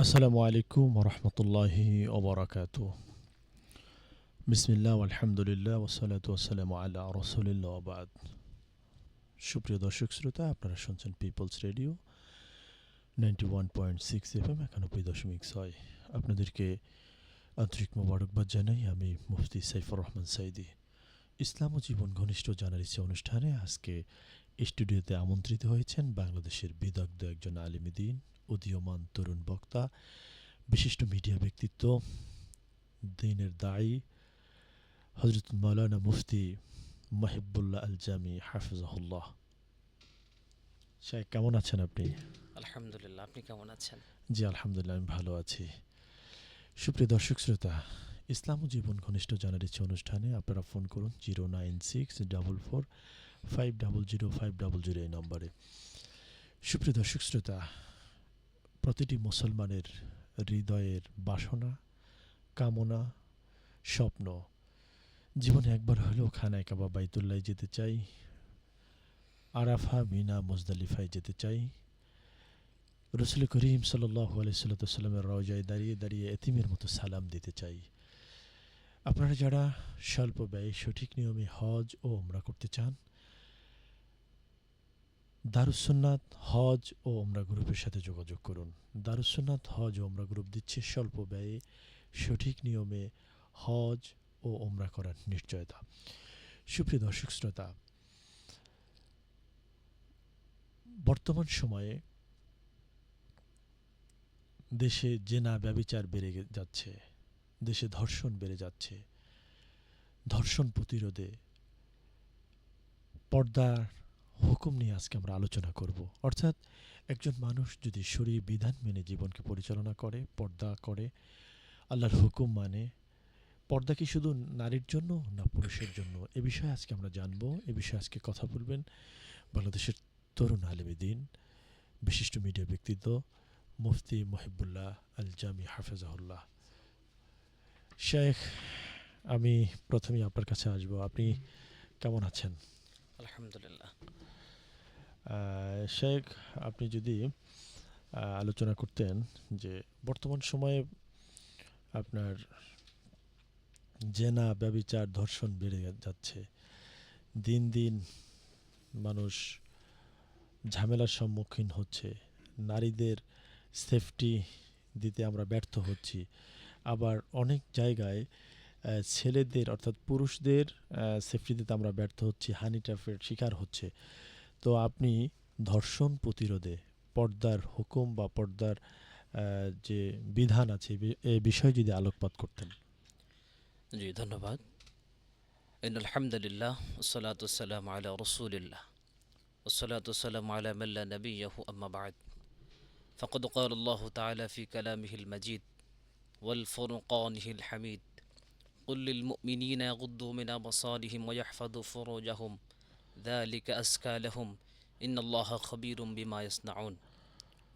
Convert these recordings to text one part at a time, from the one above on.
আসসালামু আলাইকুম ওরহমতুল্লাহি ওবরাকাতু। বিসমিল্লাহ আলহামদুলিল্লাহ ওসালাতু ওয়াসালামু আলা রসুলিল্লাহ ওবাদ। সুপ্রিয় দর্শক শ্রোতা, আপনারা শুনছেন পিপলস রেডিও 91.6 FM 91.6। আপনাদেরকে আন্তরিক মোবারকবাদ জানাই। আমি মুফতি সাইফুর রহমান সাইদি। ইসলাম ও জীবন ঘনিষ্ঠ জানার ইচ্ছে অনুষ্ঠানে আজকে স্টুডিওতে আমন্ত্রিত হয়েছেন বাংলাদেশের বিদগ্ধ একজন আলিমে দ্বীন, উদীয়মান তরুণ বক্তা, বিশিষ্ট মিডিয়া ব্যক্তিত্ব, দ্বীনের দায়ী হজরত মাওলানা মুফতি মাহিবুল্লাহ আল জামি হাফিজাহুল্লাহ। শেখ, কেমন আছেন আপনি? আলহামদুলিল্লাহ। আপনি কেমন আছেন? জি আলহামদুলিল্লাহ, আমি ভালো আছি। সুপ্রিয় দর্শক শ্রোতা, ইসলাম ও জীবন ঘনিষ্ঠ জানার ইচ্ছে অনুষ্ঠানে আপনারা ফোন করুন 09644 500 500 এই নম্বরে। সুপ্রিয় দর্শক শ্রোতা, প্রতিটি মুসলমানের হৃদয়ের বাসনা, কামনা, স্বপ্ন, জীবনে একবার হলেও খানায় কাবা বাইতুল্লাহ যেতে চাই, আরাফা, মিনা, মুজদালিফায় যেতে চাই, রসুল করিম সাল্লাল্লাহু আলাইহি সাল্লামের রওজায় দাঁড়িয়ে দাঁড়িয়ে এতিমের মতো সালাম দিতে চাই। আপনারা যারা স্বল্প ব্যয়ে সঠিক নিয়মে হজ ও ওমরা করতে চান, দারুসুন্নাত হজ ও ওমরা গ্রুপের সাথে যোগাযোগ করুন। দারুসুন্নাত হজ ও ওমরা গ্রুপ দিচ্ছে স্বল্প ব্যয়ে সঠিক নিয়মে হজ ও ওমরা করার নিশ্চয়তা। সুপ্রিয় দর্শক শ্রোতা, বর্তমান সময়ে দেশে জেনা ব্যভিচার বেড়ে যাচ্ছে, দেশে ধর্ষণ বেড়ে যাচ্ছে। ধর্ষণ প্রতিরোধে পর্দার হুকুম নিয়ে আজকে আমরা আলোচনা করব। অর্থাৎ একজন মানুষ যদি শরীয়ত বিধান মেনে জীবনকে পরিচালনা করে, পর্দা করে, আল্লাহর হুকুম মানে, পর্দা কি শুধু নারীর জন্য না পুরুষের জন্য, এ বিষয়ে আজকে আমরা জানবো। এ বিষয়ে আজকে কথা বলবেন বাংলাদেশের তরুণ আলেমে দ্বীন, বিশিষ্ট মিডিয়া ব্যক্তিত্ব মুফতি মহিবুল্লাহ আল জামি হাফেজাহুল্লাহ। শেখ, আমি প্রথমেই আপনার কাছে আসবো। আপনি কেমন আছেন? আলহামদুলিল্লাহ। শেখ, আপনি যদি আলোচনা করতেন যে বর্তমান সময়ে আপনার জেনা, ব্যভিচার, ধর্ষণ বেড়ে যাচ্ছে, দিন দিন মানুষ ঝামেলার সম্মুখীন হচ্ছে, নারীদের সেফটি দিতে আমরা ব্যর্থ হচ্ছি, আবার অনেক জায়গায় ছেলেদের অর্থাৎ পুরুষদের সেফটি দিতে আমরা ব্যর্থ হচ্ছি, হানি ট্র্যাপের শিকার হচ্ছে। তো আপনি ধর্ষণ প্রতিরোধে পর্দার হুকুম বা পর্দার যে বিধান আছে এই বিষয়ে যদি আলোকপাত করতেন। জি, ধন্যবাদ। ইন্নাল হামদুলিল্লাহ ওয়াসসালাতু ওয়াসসালামু আলা রাসূলিল্লাহ ওয়াসসালাতু ওয়াসসালামু আলা মান লা নাবিয়্যাহু আম্মা বা'দ। ফাকাদ ক্বালা আল্লাহু তাআলা ফি কালামিহিল মাজিদ ওয়াল ফুরকানিহিল হামিদ কুল লিল মুমিনিনা ইয়াগুদ্দু মিন আবসারিহিম ওয়া ইয়াহফাযু ফুরুজাহুম যালিকা আযকা লাহুম ইন্নাল্লাহা খাবীরুম বিমা ইয়াসনাউন।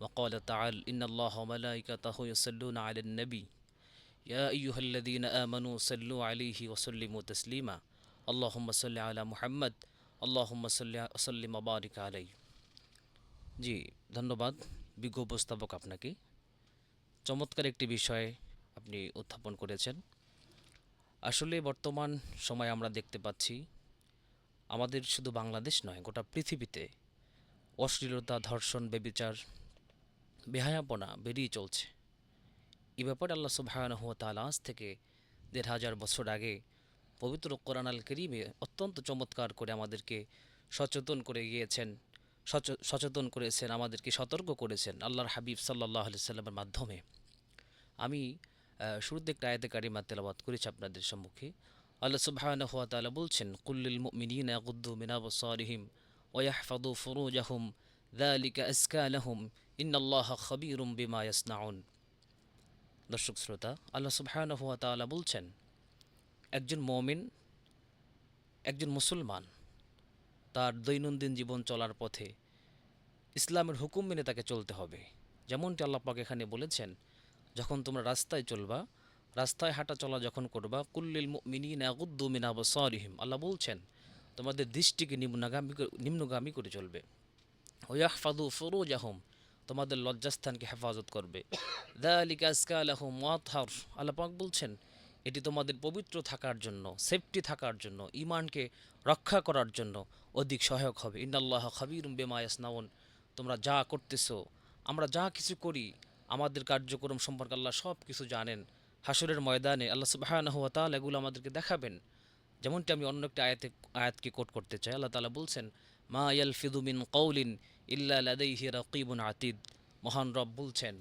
ওয়া ক্বালা তাআলা ইন্নাল্লাহা ওয়া মালাইকাতাহু ইউসাল্লুনা আলান নাবী يا أيها الذين آمنوا صلوا عليه وسلموا تسليما اللهم صل على محمد اللهم صل وبارك عليه। জি, ধন্যবাদ বিজ্ঞ উপস্থাপক আপনাকে। চমৎকার একটি বিষয় আপনি উত্থাপন করেছেন। আসলে বর্তমান সময়ে আমরা দেখতে পাচ্ছি আমাদের শুধু বাংলাদেশ নয়, গোটা পৃথিবীতে অশ্লীলতা, ধর্ষণ, ব্যভিচার, বেহায়াপনা বেরিয়ে চলছে। এ ব্যাপারে আল্লাহ সুবহানাহু ওয়া তাআলা আজ থেকে ১,৫০০ বছর আগে পবিত্র কোরআন আল কারীমে অত্যন্ত চমৎকার করে আমাদেরকে সচেতন করে গিয়েছেন, সচেতন করেছেন, আমাদেরকে সতর্ক করেছেন আল্লাহর হাবিব সাল্লাল্লাহু আলাইহি সাল্লামের মাধ্যমে। আমি শুরুতে একটা আয়াতে কারিমা তেলাওয়াত করেছি আপনাদের সম্মুখে। আল্লাহ সুবহানাহু ওয়া তাআলা বলছেন, কুল্লিল মুমিনিনা ইয়াগুদ্দু মিন আবসারিহিম ওয়া ইয়াহফাযু ফুরুজাহুম যালিকা আযকা লাহুম ইন্নাল্লাহা খাবীরুম বিমা ইয়াসনাউন। দর্শক শ্রোতা, আল্লাহ সুবহানাহু ওয়া তাআলা বলছেন, একজন মুমিন, একজন মুসলমান তার দৈনন্দিন জীবন চলার পথে ইসলামের হুকুম মেনে তাকে চলতে হবে। যেমনটি আল্লাহ পাক এখানে বলেছেন, যখন তোমরা রাস্তায় চলবা, রাস্তায় হাঁটা চলা যখন করবা, কুল্লিল মুমিনিনা ইয়াগুদ্দু মিন আবসারিহিম, আল্লাহ বলছেন তোমাদের দৃষ্টিকে নিম্নগামী করে চলবে। ওয়া ইয়াহফাযু ফুরুজাহুম, তোমাদের লজ্জাস্থানকে হেফাজত করবে। যালিকা আজকা লাহুম ওয়া আতহার, আল্লাহ পাক বলছেন এটি তোমাদের পবিত্র থাকার জন্য, সেফটি থাকার জন্য, ঈমানকে রক্ষা করার জন্য অধিক সহায়ক হবে। ইন্নাল্লাহ খাবীরুম বিমা ইয়াসনাউন, তোমরা যা করতেছো, আমরা যা কিছু করি, আমাদের কার্যক্রম সম্পর্কে আল্লাহ সব কিছু জানেন। হাসরের ময়দানে আল্লাহ সুবহানাহু ওয়া তাআলা এগুলো আমাদেরকে দেখাবেন। যেমনটি আমি অন্য একটা আয়াতকে কোট করতে চাই। আল্লাহ তাআলা বলছেন, মা ইয়ালফিযু মিন কাউলিন ইল্লা লাদাইহি রাকিবুন আতিদ। মহান রব বলছেন,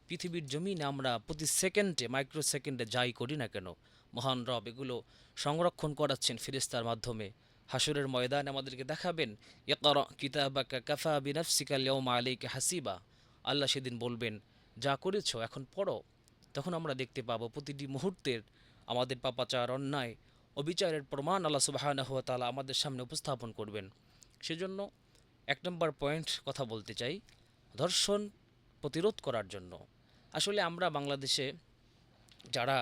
পৃথিবীর জমিনে আমরা প্রতি সেকেন্ডে, মাইক্রো সেকেন্ডে যাই করি না কেন, মহান রব এগুলো সংরক্ষণ করাচ্ছেন ফেরেশতার মাধ্যমে। হাসরের ময়দানে আমাদেরকে দেখাবেন, ইকরা কিতাবাকা কাফা বিনাফসিকা আল-ইয়াওমা আলাইকা হাসিবা। আল্লাহ সেদিন বলবেন, যা করেছো এখন পড়ো। তখন আমরা দেখতে পাবো প্রতিটি মুহূর্তের আমাদের পাপাচার, অন্যায়, অবিচারের প্রমাণ আল্লাহ সুবহানাহু ওয়া তাআলা আমাদের সামনে উপস্থাপন করবেন। সেজন্য 1 নম্বর পয়েন্ট কথা বলতে চাই, ধর্ষণ প্রতিরোধ করার জন্য। আসলে আমরা বাংলাদেশে যারা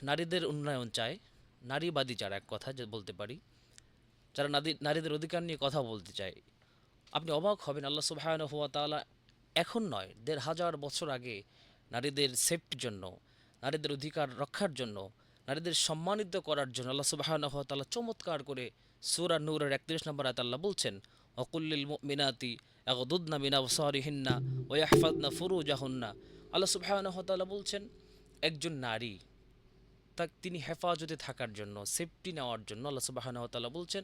নারীদের উন্নয়ন চায়, নারীবাদী যারা, এক কথা যে বলতে পারি, যারা নারীদের অধিকার নিয়ে কথা বলতে চায়, আপনি অবাক হবেন আল্লাহ সুবহানাহু ওয়া তাআলা এখন নয়, ১,৫০০ বছর আগে নারীদের সেফটির জন্য, নারীদের অধিকার রক্ষার জন্য, নারীদের সম্মানিত করার জন্য আল্লাহ সুবহানাহু ওয়া তাআলা চমৎকার করে সূরা নূরের ৩১ নম্বর আয়াতে আল্লাহ বলছেন, ওয়াকুল্লিল মুমিনাতি ইয়াগদুদনা মিন আবসারিহিন্না ওয়া ইয়াহফাযনা ফুরুজাহুন্না। আল্লাহ সুবহানাহু ওয়া তাআলা বলছেন একজন নারী তিনি হেফাজতে থাকার জন্য, সেফটি নেওয়ার জন্য আল্লাহ সুবহানাহু ওয়া তাআলা বলছেন,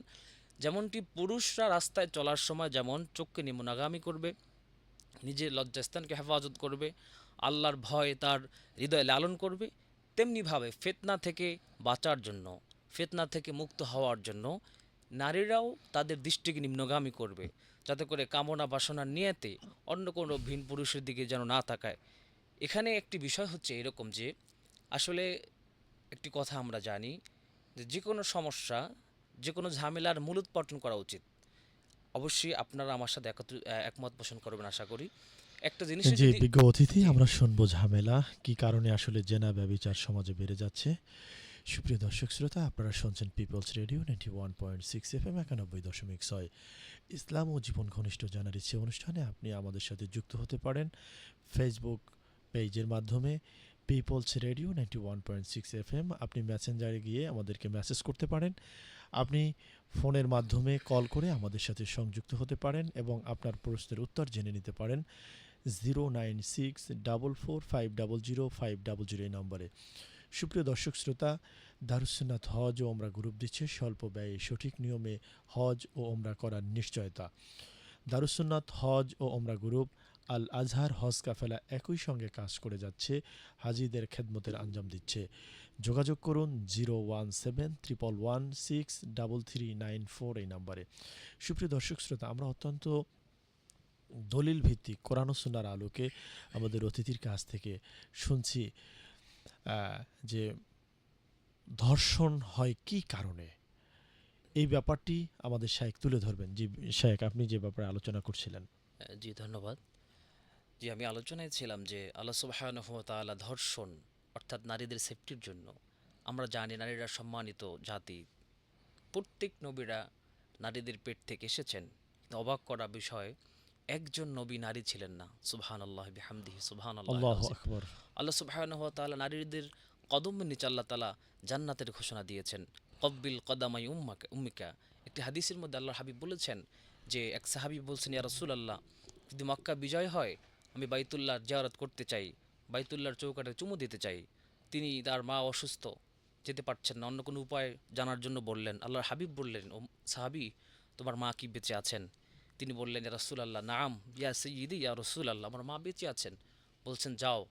যেমনটি পুরুষরা রাস্তায় চলার সময় যেমন চোখকে নিম্নগামী করবে, নিজের লজ্জাস্থানকে হেফাজত করবে, আল্লাহর ভয় তার হৃদয়ে লালন করবে, তেমনিভাবে ফিতনা থেকে বাঁচার জন্য, ফিতনা থেকে মুক্ত হওয়ার জন্য নারীরাও তাদের দৃষ্টিকে নিম্নগামী করবে, যাতে করে কামনা বাসনার নিয়েতে অন্য কোনো ভিন পুরুষের দিকে যেন না তাকায়। এখানে একটি বিষয় হচ্ছে এরকম যে, আসলে একটি কথা আমরা জানি যে, যে কোনো সমস্যা, যে কোনো ঝামেলার মূলোৎপাটন করা উচিত। অবশ্যই আপনারা আমার সাথে একমত পোষণ করবেন আশা করি। একটা জিনিসে জি, যদি বিজ্ঞ অতিথি, আমরা শুনবো ঝামেলা কি কারণে আসলে জেনা ব্যভিচার সমাজে বেড়ে যাচ্ছে। সুপ্রিয় দর্শক শ্রোতা, আপনারা শুনছেন পিপলস রেডিও 91.6 FM 91.6 ইসলাম ও জীবন ঘনিষ্ঠ জানার ইচ্ছে অনুষ্ঠানে আপনি আমাদের সাথে যুক্ত হতে পারেন ফেসবুক পেজের মাধ্যমে পিপলস রেডিও 91.6 FM। আপনি মেসেঞ্জারে গিয়ে আমাদেরকে মেসেজ করতে পারেন, আপনি ফোনের মাধ্যমে কল করে আমাদের সাথে সংযুক্ত হতে পারেন এবং আপনার প্রশ্নের উত্তর জেনে নিতে পারেন 09644500500 এই নম্বরে। সুপ্রিয় দর্শক শ্রোতা, দারুসুন্নাত হজ ও ওমরা গ্রুপ দিচ্ছে স্বল্প ব্যয়ে সঠিক নিয়মে হজ ও ওমরা করার নিশ্চয়তা। দারুসুন্নাত হজ ও ওমরা গ্রুপ আল আজহার হজ কাফেলা একই সঙ্গে কাজ করে যাচ্ছে, হাজিদের খেদমতের আঞ্জাম দিচ্ছে। যোগাযোগ করুন 017-111-63394 এই নম্বরে। সুপ্রিয় দর্শক শ্রোতা, আমরা অত্যন্ত দলিল ভিত্তিক কোরআন ও সুন্নাহর আলোকে আমাদের অতিথির কাছ থেকে শুনছি যে ধর্ষণ হয় কি কারণে। এই ব্যাপারটি আমাদের শায়েখ তুলে ধরবেন। জি শায়েখ, আপনি যে ব্যাপারে আলোচনা করছিলেন। জি ধন্যবাদ। জি, আমি আলোচনায় ছিলাম যে আল্লাহ সুবহানাহু ওয়া তাআলা ধর্ষণ অর্থাৎ নারীদের সেফটির জন্য, আমরা জানি নারীরা সম্মানিত জাতি, প্রত্যেক নবীরা নারীদের পেট থেকে এসেছেন। অবাক করা বিষয়, একজন নবী নারী ছিলেন না। সুবহানাল্লাহ বিহামদিহি, সুবহানাল্লাহিল আল্লাহু আযীম। আকবার। আল্লাহ সুবহানাহু ওয়া তাআলা নারীদের কদমের নিচে আল্লাহ তাআলা জান্নাতের ঘোষণা দিয়েছেন। কব্বিল কদামাই উম্মিকা। একটি হাদিসের মধ্যে আল্লাহর হাবিব বলেছেন যে, এক সাহাবী বলছেন, ইয়া রাসূলুল্লাহ, যদি মক্কা বিজয় হয় আমি বাইতুল্লাহর জিয়ারত করতে চাই, বাইতুল্লাহর চৌকাঠে চুমু দিতে চাই। তিনি, তার মা অসুস্থ, যেতে পারছেন না, অন্য কোনো উপায় জানার জন্য বললেন। আল্লাহর হাবিব বললেন, ও সাহাবী, তোমার মা কি বেঁচে আছেন? তিনি বললেন, ইয়া রাসূলুল্লাহ, নাম ইয়া সাইয়্যিদি ইয়া রাসূলুল্লাহ, আমার মা বেঁচে আছেন। বলছেন, যাও,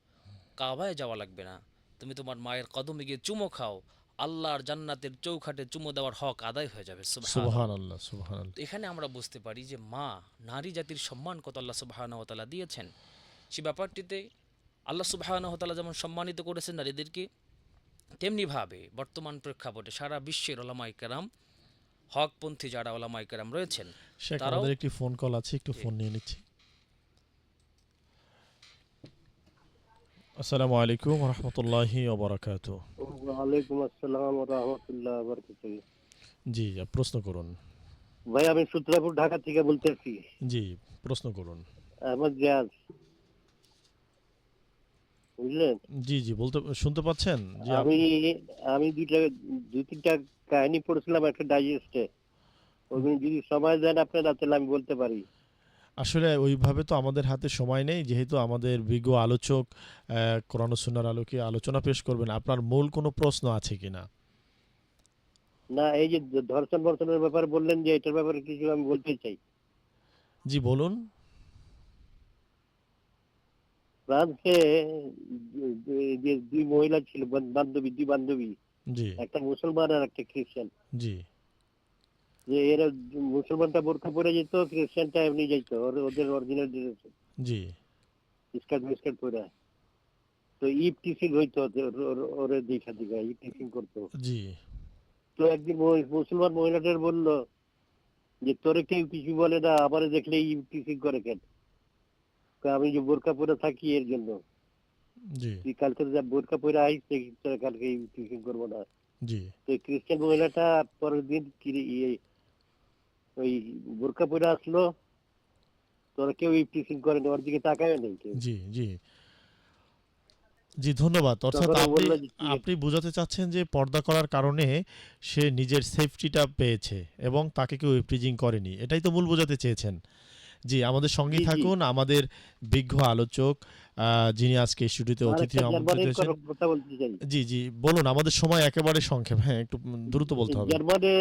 কাবায় যাওয়া লাগবে না, তুমি তোমার মায়ের কদমে গিয়ে চুমো খাও, আল্লাহর জান্নাতের চৌখাটে চুমো দেওয়ার হক আদায় হয়ে যাবে। সুবহানাল্লাহ। সুবহানাল্লাহ, সুবহানাল্লাহ। এখানে আমরা বুঝতে পারি যে মা, নারী জাতির সম্মান কত আল্লাহ সুবহানাহু ওয়া তাআলা দিয়েছেন। সে ব্যাপারটিতে আল্লাহ সুবহানাহু ওয়া তাআলা যেমন সম্মানিত করেছেন নারীদেরকে, তেমনিভাবে বর্তমান প্রেক্ষাপটে সারা বিশ্বের ওলামায়ে কেরাম, হকপন্থী যারা ওলামায়ে কেরাম রয়েছেন, শেখ, তারাও আমাদের একটি ফোন কল আছে, একটু ফোন নিয়ে নিচ্ছি। আসসালামু আলাইকুম ওয়া রাহমাতুল্লাহি ওয়া বারাকাতুহু। ওয়ালাইকুম আসসালাম ওয়া রাহমাতুল্লাহি ওয়া বারাকাতুহু। জি, প্রশ্ন করুন। ভাই, আমি সূত্রাপুর ঢাকা থেকে বলতেছি। জি, প্রশ্ন করুন। আহমদ রিয়াজ, বুঝলেন? জি, জি, শুনতে পাচ্ছেন? জি, আমি আমি দুই তিনটা কাহিনী পড়েছিলাম একটা ডাইজেস্টে। ওগুলো যদি সময় দেন আপনারা তাহলে আমি বলতে পারি। আসলে ওইভাবে তো আমাদের হাতে সময় নেই, যেহেতু আমাদের বিজ্ঞ আলোচক কোরআন ও সুন্নাহর আলোকে আলোচনা পেশ করবেন। আপনার মূল কোনো প্রশ্ন আছে কিনা? না, এই যে ধর্ষণ বর্ষণের ব্যাপারে বললেন যে এটার ব্যাপারে কিছু আমি বলতে চাই। জি, বলুন। ফ্রান্সে যে দুই মহিলা ছিল, দুই বান্ধবী, জি, একটা মুসলমান আর একটা খ্রিস্টান। জি, যে এরা মুসলমানটা বোরকা পরে যেত, খ্রিস্টানটা এমনি যাইতো ওদের অরিজিনাল ড্রেস, জি, স্কার্ট মিস্কার্ট পরে। তো ইভ টিচিং হইতো ওরে দেখা দিঘা ইভ টিচিং করতো। জি, তো একদিন মুসলমান মহিলাটার বললো যে তোরে কেউ কিছু বলে না, আমারে দেখলে ইভ টিচিং করে কেন? তো আমি যে বোরকা পরে থাকি এর জন্য। জি, তুই কালকে যা বোরকা পরে আইস তোরে কালকে ইভ টিচিং করবো না। জি, তো এই খ্রিস্টান মহিলাটা পরের দিন ওই বোরকা পরে আসলো, তোরা কেউ ইভ টিচিং করেনি, ওর দিকে তাকায় নেই কেউ। জি, জি, জি, ধন্যবাদ। অর্থাৎ তখন ও আপনি বললো যে ঠিক আছে। আপনি বোঝাতে চাচ্ছেন যে পর্দা করার কারণে সে নিজের সেফটিটা পেয়েছে এবং তাকে কেউ ইভটিজিং করেনি। এটাই তো মূল বোঝাতে চেয়েছেন। জি, আমাদের জি সঙ্গেই জি। থাকুন। আমাদের বিজ্ঞ আলোচক যিনি আজকে স্টুডিওতে আর অতিথি একটা আমন্ত্রিত জার্মানির হয়েছেন। কথা বলতে চাই। জি, জি, বলুন। আমাদের সময় একেবারে সংক্ষেপ। হ্যাঁ, একটু দ্রুত বলতে হবে। জার্মানে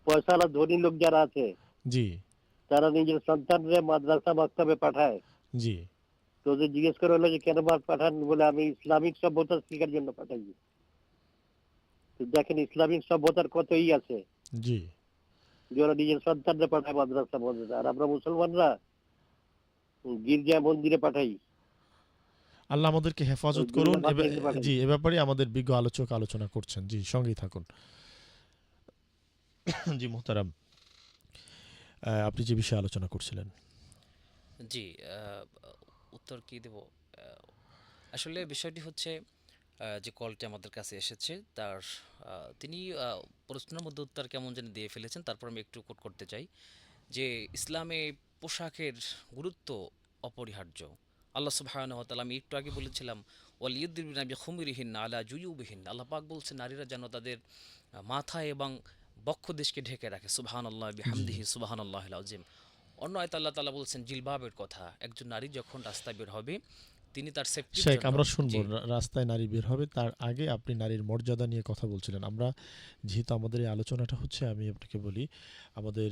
পয়সাওয়ালা ধনী লোক যারা আছে জি, তারা নিজের সন্তানরে মাদ্রাসা মাক্তাবে পাঠায়। জি, তো ওদের জিজ্ঞেস করে হলো যে কেন পাঠান, বলে আমি ইসলামিক সভ্যতা শেখার জন্য পাঠাই। তো দেখেন ইসলামিক সভ্যতার কতই আছে, জি। যে ওরা নিজের সন্তানরে পাঠায় মাদ্রাসা মাদ্রাসা, আর আমরা মুসলমানরা গির্জা মন্দিরে পাঠাই, আল্লাহ আমাদেরকে ওই হেফাজত করুন। দুর্গা মাদ্রাসা পাঠাই। জি, এ ব্যাপারে আমাদের বিজ্ঞ আলোচক আলোচনা করছেন। জি, সঙ্গেই থাকুন। জি, মোহতারাম। আপনি যে বিষয়ে আলোচনা করছিলেন। জি, আহ, উত্তর কি দেব? আসলে বিষয়টি হচ্ছে যে কলটি আমাদের কাছে এসেছে তার তিনি প্রশ্নের মধ্যে উত্তর কেমন যেন দিয়ে ফেলেছেন, তারপর আমি একটু কোট করতে চাই যে ইসলামে পোশাকের গুরুত্ব অপরিহার্য। আল্লাহ সুবহানাহু ওয়া তাআলা, আমি একটু আগে বলেছিলাম, ওয়ালিয়ুদ্দিবিনা বিখুমরিহিন্না আলা জুয়ুবিহিন্না, আল্লাহ পাক বলছেন নারীরা যেন তাদের মাথা এবং বক্ষদেশকে ঢেকে রাখে। সুবহানাল্লাহ জি। বিহামদিহি সুবহানাল্লাহিল আযীম। অন্য আয়াতে আল্লাহ তাআলা বলছেন জিলবাবের কথা, একজন নারী যখন রাস্তায় বের হবে তিনি তার সেফটির শেখ, জন্য। আমরা শুনবো। জি, রাস্তায় নারী বের হবে, তার আগে আপনি নারীর মর্যাদা নিয়ে কথা বলছিলেন। আমরা যেহেতু আমাদের এই আলোচনাটা হচ্ছে, আমি আপনাকে বলি, আমাদের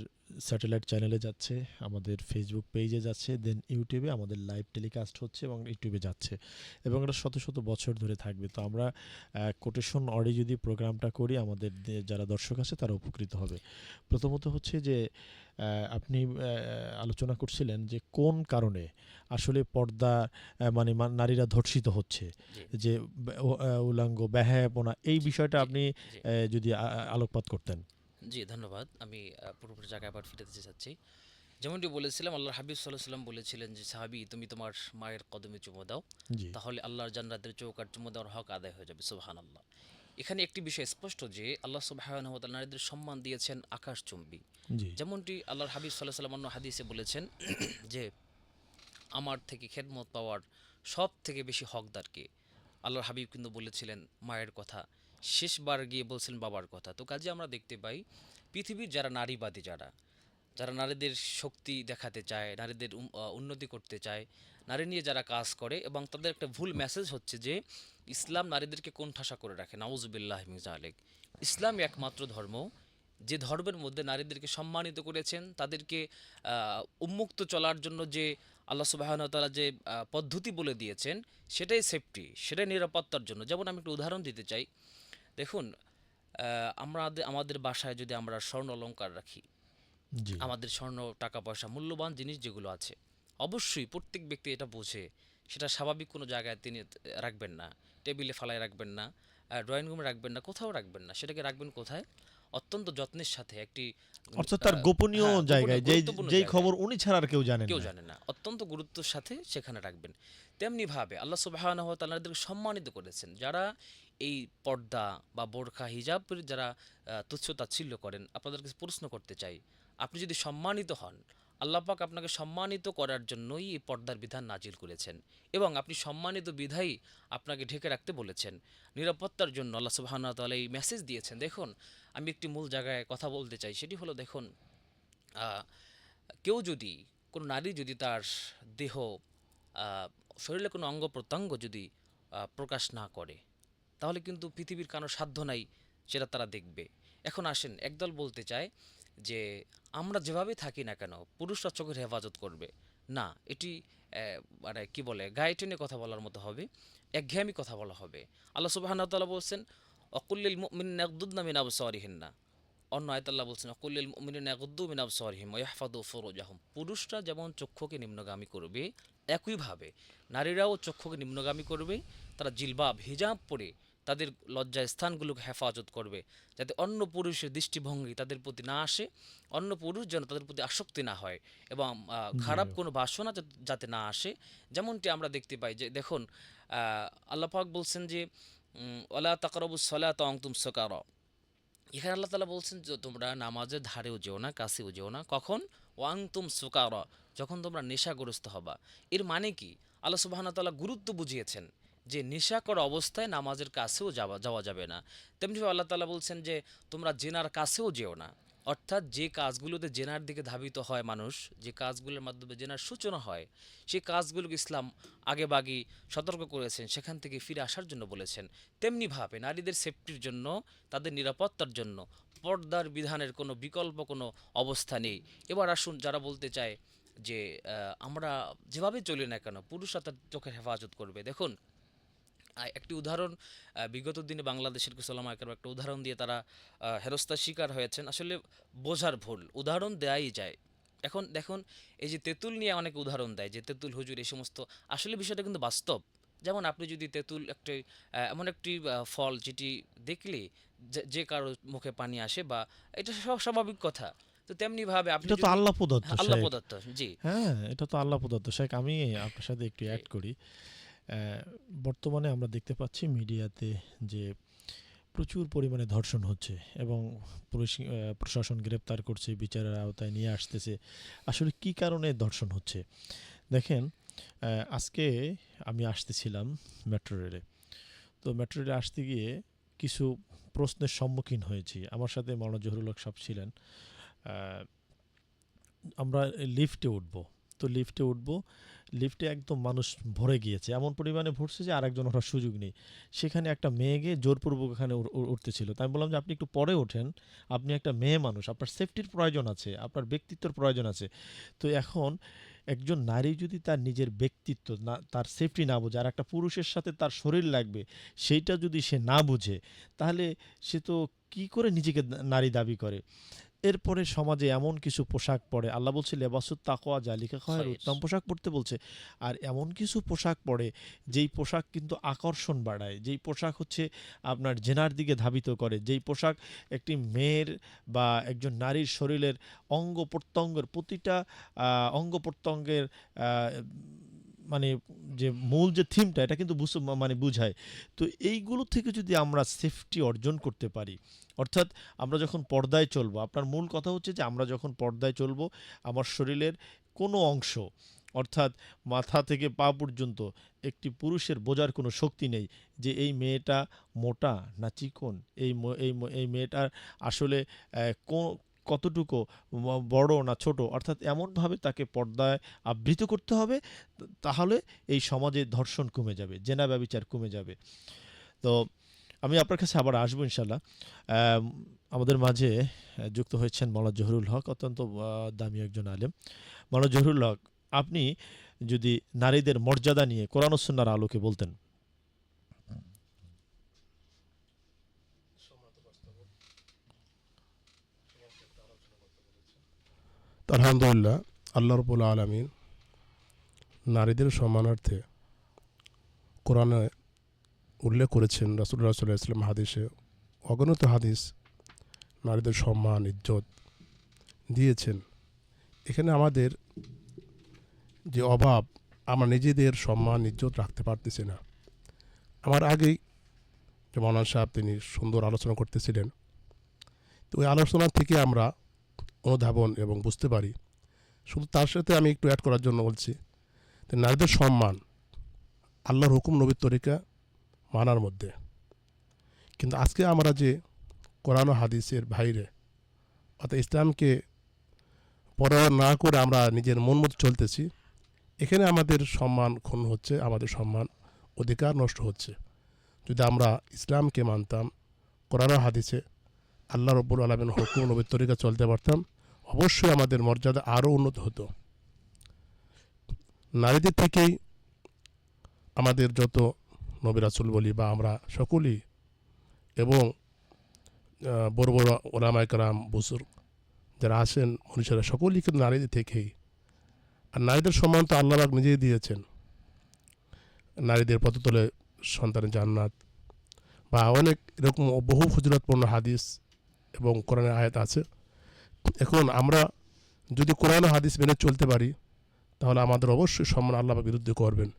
স্যাটেলাইট চ্যানেলে যাচ্ছে, আমাদের ফেসবুক পেজে যাচ্ছে, দেন ইউটিউবে আমাদের লাইভ টেলিকাস্ট হচ্ছে এবং ইউটিউবে যাচ্ছে, এবং এটা শত শত বছর ধরে থাকবে। তো আমরা কোটেশন অডি যদি প্রোগ্রামটা করি, আমাদের যারা দর্শক আছে তারা উপকৃত হবে। প্রথমত হচ্ছে যে আপনি আলোচনা করছিলেন যে কোন কারণে আসলে পর্দা মানে নারীরা ধর্ষিত হচ্ছে, জি, যে উলাঙ্গ বেহায়াপনা, এই বিষয়টা জি, আপনি জি, যদি আলোকপাত করতেন। জি, ধন্যবাদ। আমি পুরোপুরি জায়গায় আবার ফিরে যেতে চাচ্ছি। যেমনটি বলেছিলাম, আল্লাহর হাবিব সাল্লাল্লাহু আলাইহি ওয়াসাল্লাম বলেছিলেন যে, "সাহাবী, তুমি তোমার মায়ের কদমে চুমু দাও, জি, তাহলে আল্লাহর জান্নাতের চৌকাঠ চুমু দেওয়ার হক আদায় হয়ে যাবে।" সুবহানাল্লাহ। এখানে একটি বিষয় স্পষ্ট যে আল্লাহ সুবহানাহু ওয়া তাআলা নারীদের সম্মান দিয়েছেন আকাশচুম্বী। জি, যেমনটি আল্লাহর হাবিব সাল্লাল্লাহু আলাইহি ওয়াসাল্লাম অন্য হাদিসে বলেছেন যে, "আমার থেকে খেদমত পাওয়ার সবথেকে বেশি হকদার কে?" আল্লাহর হাবিব কিন্তু বলেছিলেন মায়ের কথা, শেষবার গিয়ে বলছিলেন বাবার কথা। তো কাজে আমরা দেখতে পাই পৃথিবীর যারা নারীবাদী, যারা যারা নারীদের শক্তি দেখাতে চায়, নারীদের উন্নতি করতে চায়, নারী নিয়ে যারা কাজ করে, এবং তাদের একটা ভুল মেসেজ হচ্ছে যে ইসলাম নারীদেরকে কোণঠাসা করে রাখে। নাউজুবিল্লাহ মিন যালিক। ইসলামই একমাত্র ধর্ম যে ধর্মের মধ্যে নারীদেরকে সম্মানিত করেছেন, তাদেরকে উন্মুক্ত চলার জন্য যে আল্লাহ সুবহানাহু ওয়া তাআলা যে পদ্ধতি বলে দিয়েছেন, সেটাই সেফটি, সেটাই নিরাপত্তার জন্য। যেমন আমি একটা উদাহরণ দিতে চাই। দেখুন, আমরা আমাদের বাসায় যদি আমরা স্বর্ণ অলংকার রাখি, জি, আমাদের স্বর্ণ টাকা পয়সা মূল্যবান জিনিস যেগুলো আছে, অবশ্যই প্রত্যেক ব্যক্তি এটা বোঝে সেটা স্বাভাবিক কোনো জায়গায় তিনি রাখবেন না, টেবিলে ফালায় রাখবেন না, ড্রয়িং রুমে রাখবেন না, কোথাও রাখবেন না। সেটাকে রাখবেন কোথায়? অত্যন্ত যত্নের সাথে একটি অর্থাৎ তার গোপনীয় হ্যাঁ, গোপনীয় জায়গায়, গুরুত্বপূর্ণ যেই জায়গায়। খবর উনি ছাড়া আর কেউ জানেন কেউ না। জানে না, অত্যন্ত গুরুত্বের সাথে সেখানে রাখবেন। তেমনিভাবে আল্লাহ সুবহানাহু ওয়া তাআলা এদেরকে সম্মানিত করেছেন, যারা এই পর্দা বা বোরখা হিজাবের যারা তুচ্ছ তাচ্ছিল্য করেন। আপনাদের কাছে প্রশ্ন করতে চাই, আপনি যদি সম্মানিত হন, আল্লাহ পাক আপনাকে সম্মানিত করার জন্যই এই পর্দার বিধান নাজিল করেছেন, এবং আপনি সম্মানিত বিধায়ী আপনাকে ঢেকে রাখতে বলেছেন। নিরাপত্তার জন্য আল্লাহ সুবহানাহু ওয়া তাআলা এই মেসেজ দিয়েছেন। দেখুন, আমি একটি মূল জায়গায় কথা বলতে চাই, সেটি হলো দেখুন, আহ, কেউ যদি, কোনো নারী যদি তার দেহ, আহ, শরীরে কোনো অঙ্গ প্রত্যঙ্গ যদি প্রকাশ না করে, তাহলে কিন্তু পৃথিবীর কারো সাধ্য নাই সেটা তারা দেখবে। এখন আসেন, একদল বলতে চায় যে আমরা যেভাবে থাকি না কেন পুরুষরা চোখের হেফাজত করবে না। এটি মানে কি বলে, গায়ে টেনে কথা বলার মতো হবে, একঘেয়েমি কথা বলা হবে। আল্লাহ সুবহানাহু ওয়া তাআলা বলছেন, অকুল্লিল মুমিনিনা ইয়াগদুদনা মিন আবসারিহিন্না। অন্য আয়াত আল্লাহ বলছেন, অকুল্লিল মুমিনিনা ইয়াগদ্দু মিন আবসারিহিম ওয়া ইয়াহফাযু ফুরুজাহুম। পুরুষরা যেমন চক্ষুকে নিম্নগামী করবে, একইভাবে নারীরাও চক্ষুকে নিম্নগামী করবে। তারা জিলবাব, হিজাব পরে তাদের লজ্জা স্থানগুলোকে হেফাজত করবে, যাতে অন্য পুরুষের দৃষ্টিভঙ্গি তাদের প্রতি না আসে, অন্য পুরুষ যেন তাদের প্রতি আসক্তি না হয়, এবং জি। খারাপ কোনো বাসনা যাতে না আসে। যেমনটি আমরা দেখতে পাই যে দেখুন, আল্লাহ পাক বলছেন যে ওয়ালা তাকরাবুস সালাতা ওয়া আনতুম সুকারা। এখানে আল্লাহ তাআলা বলছেন যে তোমরা নামাজের ধারেও যেও না, কাছেও যেও না। কখন? ওয়াংতুম সুকারা, যখন তোমরা নেশাগ্রস্ত হবা। এর মানে কি? আল্লাহ সুবহানাহু ওয়া তাআলা গুরুত্ব বুঝিয়েছেন যে নেশা করা অবস্থায় নামাজের কাছেও যাওয়া যাবে না। তেমনিভাবে আল্লাহ তাআলা বলছেন যে তোমরা জেনার কাছেও যেও না। অর্থাৎ যে কাজগুলোতে জেনার দিকে ধাবিত হয় মানুষ, যে কাজগুলোর মাধ্যমে জেনার সূচনা হয়, সেই কাজগুলোকে ইসলাম আগেভাগেই সতর্ক করেছেন, সেখান থেকে ফিরে আসার জন্য বলেছেন। তেমনিভাবে নারীদের সেফটির জন্য, তাদের নিরাপত্তার জন্য পর্দার বিধানের কোনো বিকল্প কোনো অবস্থা নেই। এবার আসুন, যারা বলতে চায় যে আমরা যেভাবে চলি না কেন পুরুষরা তার চোখের হেফাজত করবে। দেখুন, একটি উদাহরণ, বিগত দিনে বাংলাদেশের কিছু ওলামা একরাম একটা উদাহরণ দিয়ে তারা হেরস্তার শিকার হয়েছেন। আসলে বোঝার ভুল, উদাহরণ দেয়াই যায়। এখন দেখুন, এই যে তেঁতুল নিয়ে অনেকে উদাহরণ দেয় যে তেঁতুল, হুজুর, এই সমস্ত, আসলে বিষয়টা কিন্তু বাস্তব। যেমন আপনি যদি তেঁতুল একটি এমন একটি ফল যেটি দেখলে যে কারো মুখে পানি আসে, বা এটা সব স্বাভাবিক কথা, তো তেমনিভাবে আপনি এটা তো যদি, আল্লাহ প্রদত্ত, হ্যাঁ, আল্লাহ শেখ। প্রদত্ত, জি হ্যাঁ, এটা তো আল্লাহ প্রদত্ত, শেখ। আমি আপনার সাথে একটু জি অ্যাড করি। বর্তমানে আমরা দেখতে পাচ্ছি মিডিয়াতে যে প্রচুর পরিমাণে ধর্ষণ হচ্ছে, এবং পুলিশ, প্রশাসন গ্রেপ্তার করছে, বিচারের আওতায় নিয়ে আসতেছে। আসলে কি কারণে ধর্ষণ হচ্ছে? দেখেন, আজকে আমি আসতেছিলাম মেট্রো রেলে। তো মেট্রো রেলে আসতে গিয়ে কিছু প্রশ্নের সম্মুখীন হয়েছি। আমার সাথে মাওলানা জহুরুল হক সাহেব ছিলেন। আহ, আমরা লিফটে উঠবো। তো লিফটে উঠবো, লিফটে একদম মানুষ ভরে গিয়েছে, এমন পরিমাণে ভরছে যে আরেকজন ওঠার সুযোগ নেই। সেখানে একটা মেয়ে গিয়ে জোরপূর্বক এখানে উঠতেছিল। তাই আমি বললাম যে আপনি একটু পরে ওঠেন, আপনি একটা মেয়ে মানুষ, আপনার সেফটির প্রয়োজন আছে, আপনার ব্যক্তিত্বের প্রয়োজন আছে। তো এখন একজন নারী যদি তার নিজের ব্যক্তিত্ব না, তার সেফটি না বোঝে, আর একটা পুরুষের সাথে তার শরীর লাগবে, সেইটা যদি সে না বুঝে, তাহলে সে তো কি করে নিজেকে নারী দাবি করে? এরপরে সমাজে এমন কিছু পোশাক পরে, আল্লাহ বলছে লেবাসুত তাকওয়া জালিকা খায়র, খায়ের, উত্তম পোশাক পরতে বলছে। আর এমন কিছু পোশাক পরে যেই পোশাক কিন্তু আকর্ষণ বাড়ায়, যেই পোশাক হচ্ছে আপনার জেনার দিকে ধাবিত করে, যেই পোশাক একটি মেয়ের বা একজন নারীর শরীরের অঙ্গ প্রত্যঙ্গের প্রতিটা অঙ্গ প্রত্যঙ্গের মানে যে মূল যে থিমটা, এটা কিন্তু মানে বুঝায়। তো এইগুলো থেকে যদি আমরা সেফটি অর্জন করতে পারি, অর্থাৎ আমরা যখন পর্দায় চলবো, আপনার মূল কথা হচ্ছে যে আমরা যখন পর্দায় চলবো, আমার শরীরের কোনো অংশ, অর্থাৎ মাথা থেকে পা পর্যন্ত একটি পুরুষের বোঝার কোনো শক্তি নেই যে এই মেয়েটা মোটা না চিকন, এই মেয়েটার আসলে কতটুকু বড় না ছোট, অর্থাৎ এমনভাবে তাকে পর্দায় আবৃত করতে হবে। তাহলে এই সমাজে ধর্ষণ কমে যাবে, জেনা ব্যভিচার কমে যাবে। তো আমি আপনার কাছে আবার আসবো ইনশাল্লাহ। আমাদের মাঝে যুক্ত হয়েছেন মাওলানা জহুরুল হক, অত্যন্ত দামি একজন আলেম। মাওলানা জহুরুল হক, আপনি যদি নারীদের মর্যাদা নিয়ে কোরআন ও সুন্নাহর আলোকে বলতেন। আলহামদুলিল্লাহ, আল্লাহ রব্বুল আলামিন নারীদের সম্মানার্থে কোরআনে উল্লেখ করেছেন, রাসূলুল্লাহ সাল্লাল্লাহু আলাইহি ওয়াসাল্লাম হাদিসে অগণিত হাদিস নারীদের সম্মান ইজ্জত দিয়েছেন। এখানে আমাদের যে অভাব, আমরা নিজেদের সম্মান ইজ্জত রাখতে পারতেছি না। আমার আগেই যে মাওলানা সাহেব তিনি সুন্দর আলোচনা করতেছিলেন, তো ওই আলোচনা থেকে আমরা অনুধাবন এবং বুঝতে পারি শুধু তার সাথে আমি একটু অ্যাড করার জন্য বলছি, তো নারীদের সম্মান আল্লাহর হুকুম নবীর তরিকা মানার মধ্যে। কিন্তু আজকে আমরা যে কোরআন ও হাদিসের বাইরে অর্থাৎ ইসলামকে পরোয়া না করে আমরা নিজের মন মতো চলতেছি, এখানে আমাদের সম্মান ক্ষুণ্ণ হচ্ছে, আমাদের সম্মান অধিকার নষ্ট হচ্ছে। যদি আমরা ইসলামকে মানতাম, কোরআন ও হাদিসে আল্লাহ রব্বুল আলামিন হুকুম নবীর তরিকা চলতে পারতাম, অবশ্যই আমাদের মর্যাদা আরও উন্নত হতো। নারীদের থেকেই আমাদের যত নবী রাসূল বলি বা আমরা সকলেই, এবং বড় বড় ওলামায়ে কেরাম বুজুর্গ যারা আছেন মনীষীরা, সকলেই কিন্তু নারীদের থেকেই। আর নারীদের সম্মান তো আল্লাহ পাক নিজেই দিয়েছেন। নারীদের পদতলে সন্তানের জান্নাত বা অনেক এরকম বহু ফজিলতপূর্ণ হাদিস এবং কোরআনের আয়াত আছে। এখন আমরা যদি কোরআন ও হাদিস মেনে চলতে পারি, তাহলে আমাদের অবশ্যই সম্মান আল্লাহ পাক বিরুদ্ধে করবেন।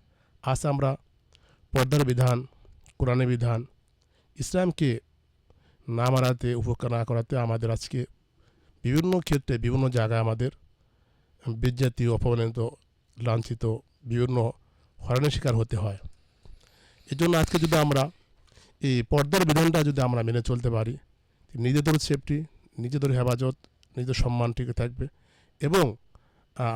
আজ আমরা পর্দার বিধান, কোরআনের বিধান, ইসলামকে না মানাতে, উপেক্ষা না করাতে আমাদের আজকে বিভিন্ন ক্ষেত্রে বিভিন্ন জায়গায় আমাদের বেজ্জাতি, অপমানিত, লাঞ্ছিত, বিভিন্ন হয়রানির শিকার হতে হয়। এজন্য আজকে যদি আমরা এই পর্দার বিধানটা যদি আমরা মেনে চলতে পারি, নিজেদের সেফটি, নিজেদের হেফাজত, নিজেদের সম্মান ঠিক থাকবে, এবং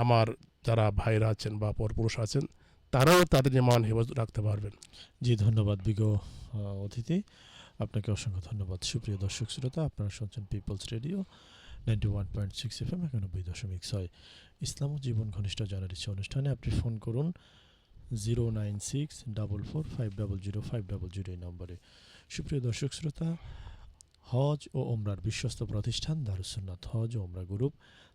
আমার যারা ভাইরা আছেন বা পরপুরুষ আছেন তারাও তাদের মান হেফাজত রাখতে পারবেন। জি, ধন্যবাদ বিজ্ঞ অতিথি, আপনাকে অসংখ্য ধন্যবাদ। সুপ্রিয় দর্শক শ্রোতা, আপনারা শুনছেন পিপলস রেডিও 91.6 FM 91.6 ইসলাম ও জীবন ঘনিষ্ঠ জানার ইচ্ছা অনুষ্ঠানে আপনি ফোন করুন 09644500500 এই নম্বরে। সুপ্রিয় দর্শক শ্রোতা, হজ ও ওমরার বিশ্বস্ত প্রতিষ্ঠান দারুসুন্নাত হজ ও ওমরা গ্রুপ,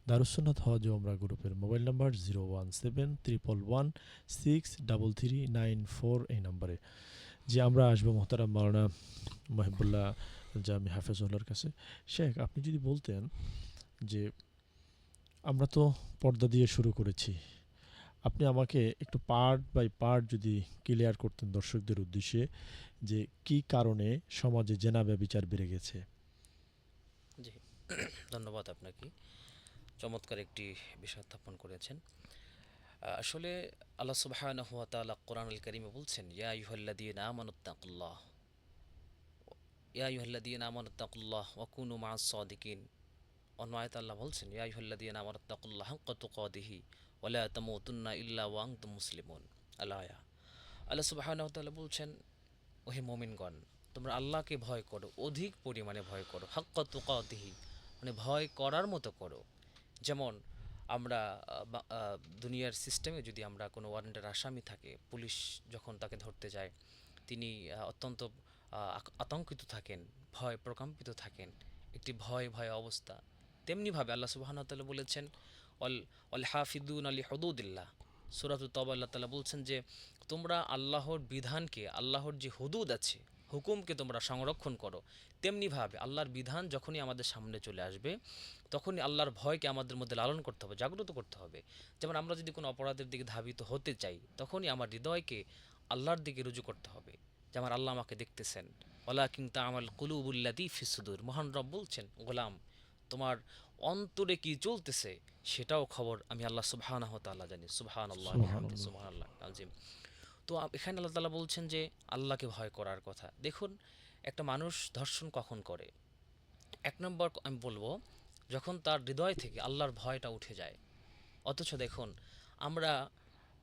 দারুসুন্নাত হজ ও ওমরা গ্রুপের মোবাইল নাম্বার 01711163394 এই নম্বরে। যে আমরা আসবো মোহতারাম মাওলানা মহিবুল্লাহ জামি হাফেজুল্লাহর কাছে। শেখ, আপনি যদি বলতেন যে আমরা তো পর্দা দিয়ে শুরু করেছি, আপনি আমাকে একটু পার্ট বাই পার্ট যদি ক্লিয়ার করতেন দর্শকদের উদ্দেশ্যে, যে কি কারণে সমাজে জেনা ব্যভিচার বেড়ে গেছে। জি, ধন্যবাদ আপনাকে, চমৎকার একটি বিষয় উত্থাপন করেছেন। আসলে আল্লাহ সুবহানাহু ওয়া তাআলা কোরআনুল কারীমে বলছেন, ইয়া আইয়ুহাল্লাযীনা আমানুত্তাকুল্লাহ, ইয়া আইয়ুহাল্লাযীনা আমানুত্তাকুল্লাহ ওয়া কুনু মা'আস সাদিকিন। অন্য আয়াতে আল্লাহ বলছেন, ইয়া আইয়ুহাল্লাযীনা আমানুত্তাকুল্লাহ হাক্কা তুকাতিহি ওয়া লা তামুতুন্না ইল্লা ওয়া আনতুম মুসলিমুন। আল আয়া। আল্লাহ সুবহানাহু ওয়া তাআলা বলছেন, ওহে মুমিনগণ, তোমরা আল্লাহকে ভয় করো, অধিক পরিমাণে ভয় করো, হাক্কা তুকাতিহি, মানে ভয় করার মতো করো। যেমন আমরা দুনিয়ার সিস্টেমে যদি আমরা কোনো ওয়ারেন্টের আসামি থাকে, পুলিশ যখন তাকে ধরতে যায়, তিনি অত্যন্ত আতঙ্কিত থাকেন, ভয় প্রকম্পিত থাকেন, একটি ভয় ভয় অবস্থা। তেমনিভাবে আল্লাহ সুবহানাহু ওয়া তাআলা বলেছেন, ওয়াল হাফিদুনা লিহুদুদিল্লাহ, সূরাতুত তাওবা আল্লাহ তাআলা বলছেন যে তোমরা আল্লাহর বিধানকে, আল্লাহর যে হুদুদ আছে, হুকুমকে তোমরা সংরক্ষণ করো। তেমনিভাবে আল্লাহর বিধান যখনই আমাদের সামনে চলে আসবে, তখনই আল্লাহর ভয়কে আমাদের মধ্যে লালন করতে হবে, জাগ্রত করতে হবে। যেমন আমরা যদি কোনো অপরাধের দিকে ধাবিত হতে চাই, তখনই আমার হৃদয়কে আল্লাহর দিকে রুজু করতে হবে, যে আমার আল্লাহ আমাকে দেখতেছেন। ওয়ালাকিন তা'মাল কুলুবুল্লাতী ফিস সুদূর, মহান রব বলছেন, গোলাম, তোমার অন্তরে কি চলতেছে সেটাও খবর আমি আল্লাহ সুবহানাহু ওয়া তাআলা জানি। সুবহানাল্লাহ, সুবহানাল্লাহ। সুবহানাল্লাহ আযীম। তো এখানে আল্লাহ তাআলা বলছেন যে আল্লাহকে ভয় করার কথা। দেখুন, একটা মানুষ ধর্ষণ কখন করে? এক নম্বর আমি বলবো, যখন তার হৃদয় থেকে আল্লাহর ভয়টা উঠে যায়। অথচ দেখুন, আমরা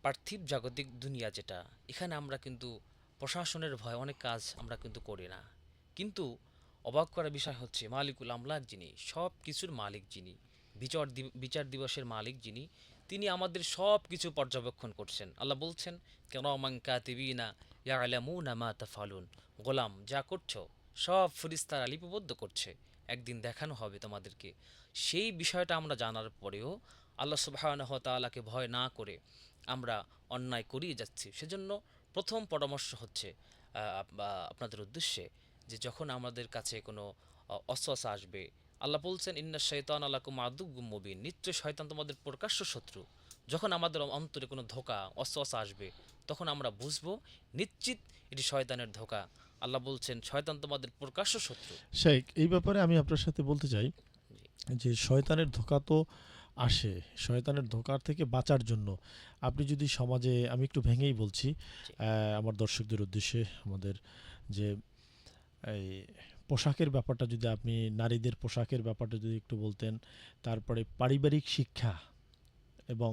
পার্থিব জাগতিক দুনিয়া যেটা, এখানে আমরা কিন্তু প্রশাসনের ভয় অনেক কাজ আমরা কিন্তু করি না। কিন্তু অবাক করার বিষয় হচ্ছে, মালিকুল আমলাক যিনি, সব কিছুর মালিক যিনি, বিচার দিবসের মালিক যিনি, তিনি আমাদের সব কিছু পর্যবেক্ষণ করছেন। আল্লাহ বলছেন, কিরামান কাতিবিনা ইয়ালামুনা মা তাফআলুন, গোলাম যা করছো সব ফেরেশতারা লিপিবদ্ধ করছে, একদিন দেখানো হবে তোমাদেরকে। সেই বিষয়টা আমরা জানার পরেও আল্লাহ সুবহানাহু ওয়া তাআলাকে ভয় না করে আমরা অন্যায় করিয়ে যাচ্ছি। সেজন্য প্রথম পরামর্শ হচ্ছে আপনাদের উদ্দেশ্যে, যে যখন আমাদের কাছে কোনো অসওয়াসা আসবে, আল্লাহ বলছেন, ইন্না শাইতানা লাকুম আদুউম মুবিন, নিশ্চয় শয়তান তোমাদের প্রকাশ্য শত্রু। যখন আমাদের অন্তরে কোনো ধোঁকা অসওয়াসা আসবে, তখন আমরা বুঝবো নিশ্চিত এটি শয়তানের ধোঁকা। আল্লাহ বলছেন, শয়তান তোমাদের প্রকাশ্য শত্রু। শেখ, এই ব্যাপারে আমি আপনার সাথে বলতে চাই জি। যে শয়তানের ধোঁকা তো আসে শয়তানের ধোঁকার থেকে বাঁচার জন্য আপনি যদি সমাজে, আমি একটু ভেঙেই বলছি জি। আমার দর্শকদের উদ্দেশ্যে, আমাদের যে এই পোশাকের ব্যাপারটা যদি আপনি, নারীদের পোশাকের ব্যাপারটা যদি একটু বলতেন, তারপরে পারিবারিক শিক্ষা এবং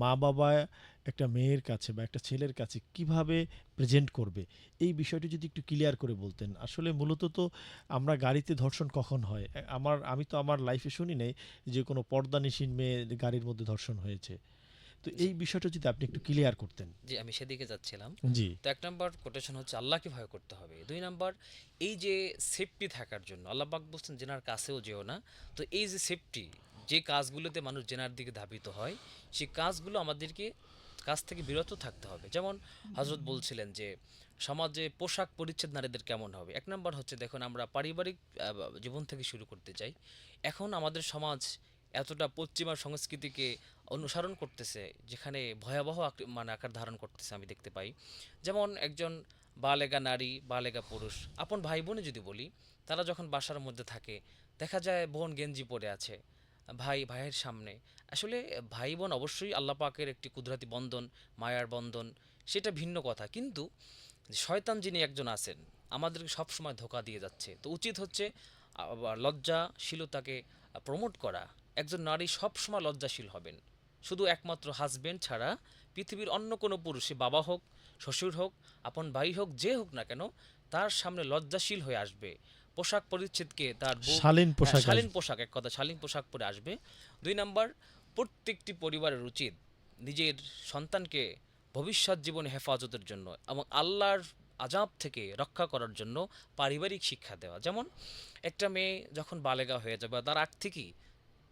মা বাবা একটা মেয়ের কাছে বা একটা ছেলের কাছে কিভাবে প্রেজেন্ট করবে, এই বিষয়টি যদি একটু ক্লিয়ার করে বলতেন। আসলে মূলত তো আমরা গাড়িতে ধর্ষণ কখন হয়, আমি তো আমার লাইফে শুনি নাই যে কোনো পর্দানিসীন মেয়ে গাড়ির মধ্যে ধর্ষণ হয়েছে। তো জি এই বিষয়টা যদি আপনি একটু ক্লিয়ার করতেন। জি আমি সেদিকে যাচ্ছিলাম। জি। তো ১ নাম্বার কোটেশন হচ্ছে আল্লাহকে ভয় করতে হবে। ২ নাম্বার এই যে সেফটি থাকার জন্য আল্লাহ পাক বলছেন জেনার কাছেও যেও না। তো এই যে সেফটি, যে কাজগুলোতে মানুষ জেনার দিকে ধাবিত হয়, সেই কাজগুলো আমাদেরকে কাজ থেকে বিরত থাকতে হবে। যেমন হযরত বলছিলেন যে সমাজে পোশাক পরিচ্ছদ নারীদের কেমন হবে? ১ নাম্বার হচ্ছে দেখুন আমরা পারিবারিক জীবন থেকে শুরু করতে চাই। এখন আমাদের সমাজ এতটা পশ্চিমা সংস্কৃতিকে অনুসরণ করতেছে, যেখানে ভয়াবহ মানে আকার ধারণ করতেছে আমি দেখতে পাই। যেমন একজন বালেগা নারী, বালেগা পুরুষ, আপন ভাই বোনে যদি বলি, তারা যখন বাসার মধ্যে থাকে, দেখা যায় বোন গেঞ্জি পরে আছে, ভাই ভাইয়ের সামনে। আসলে ভাই বোন অবশ্যই আল্লাহ পাকের একটি কুদরতি বন্ধন, মায়ার বন্ধন, সেটা ভিন্ন কথা। কিন্তু শয়তান যিনি একজন আছেন, আমাদেরকে সবসময় ধোঁকা দিয়ে যাচ্ছে। তো উচিত হচ্ছে লজ্জাশীলতাকে প্রমোট করা। একজন নারী সবসময় লজ্জাশীল হবেন, শুধু একমাত্র হাজবেন্ড ছাড়া পৃথিবীর অন্য কোনো পুরুষ, সে বাবা হোক, শ্বশুর হোক, আপন ভাই হোক, যে হোক না কেন, তার সামনে লজ্জাশীল হয়ে আসবে। পোশাক পরিচ্ছেদকে তার বুক, শালীন হ্যাঁ পোশাক শালীন আসবে। পোশাক, এক কথা শালীন পোশাক পরে আসবে। ২ নাম্বার, প্রত্যেকটি পরিবারের উচিত নিজের সন্তানকে ভবিষ্যৎ জীবনে হেফাজতের জন্য এবং আল্লাহর আযাব থেকে রক্ষা করার জন্য পারিবারিক শিক্ষা দেওয়া। যেমন একটা মেয়ে যখন বালেগা হয়ে যাবে, তার আগ থেকেই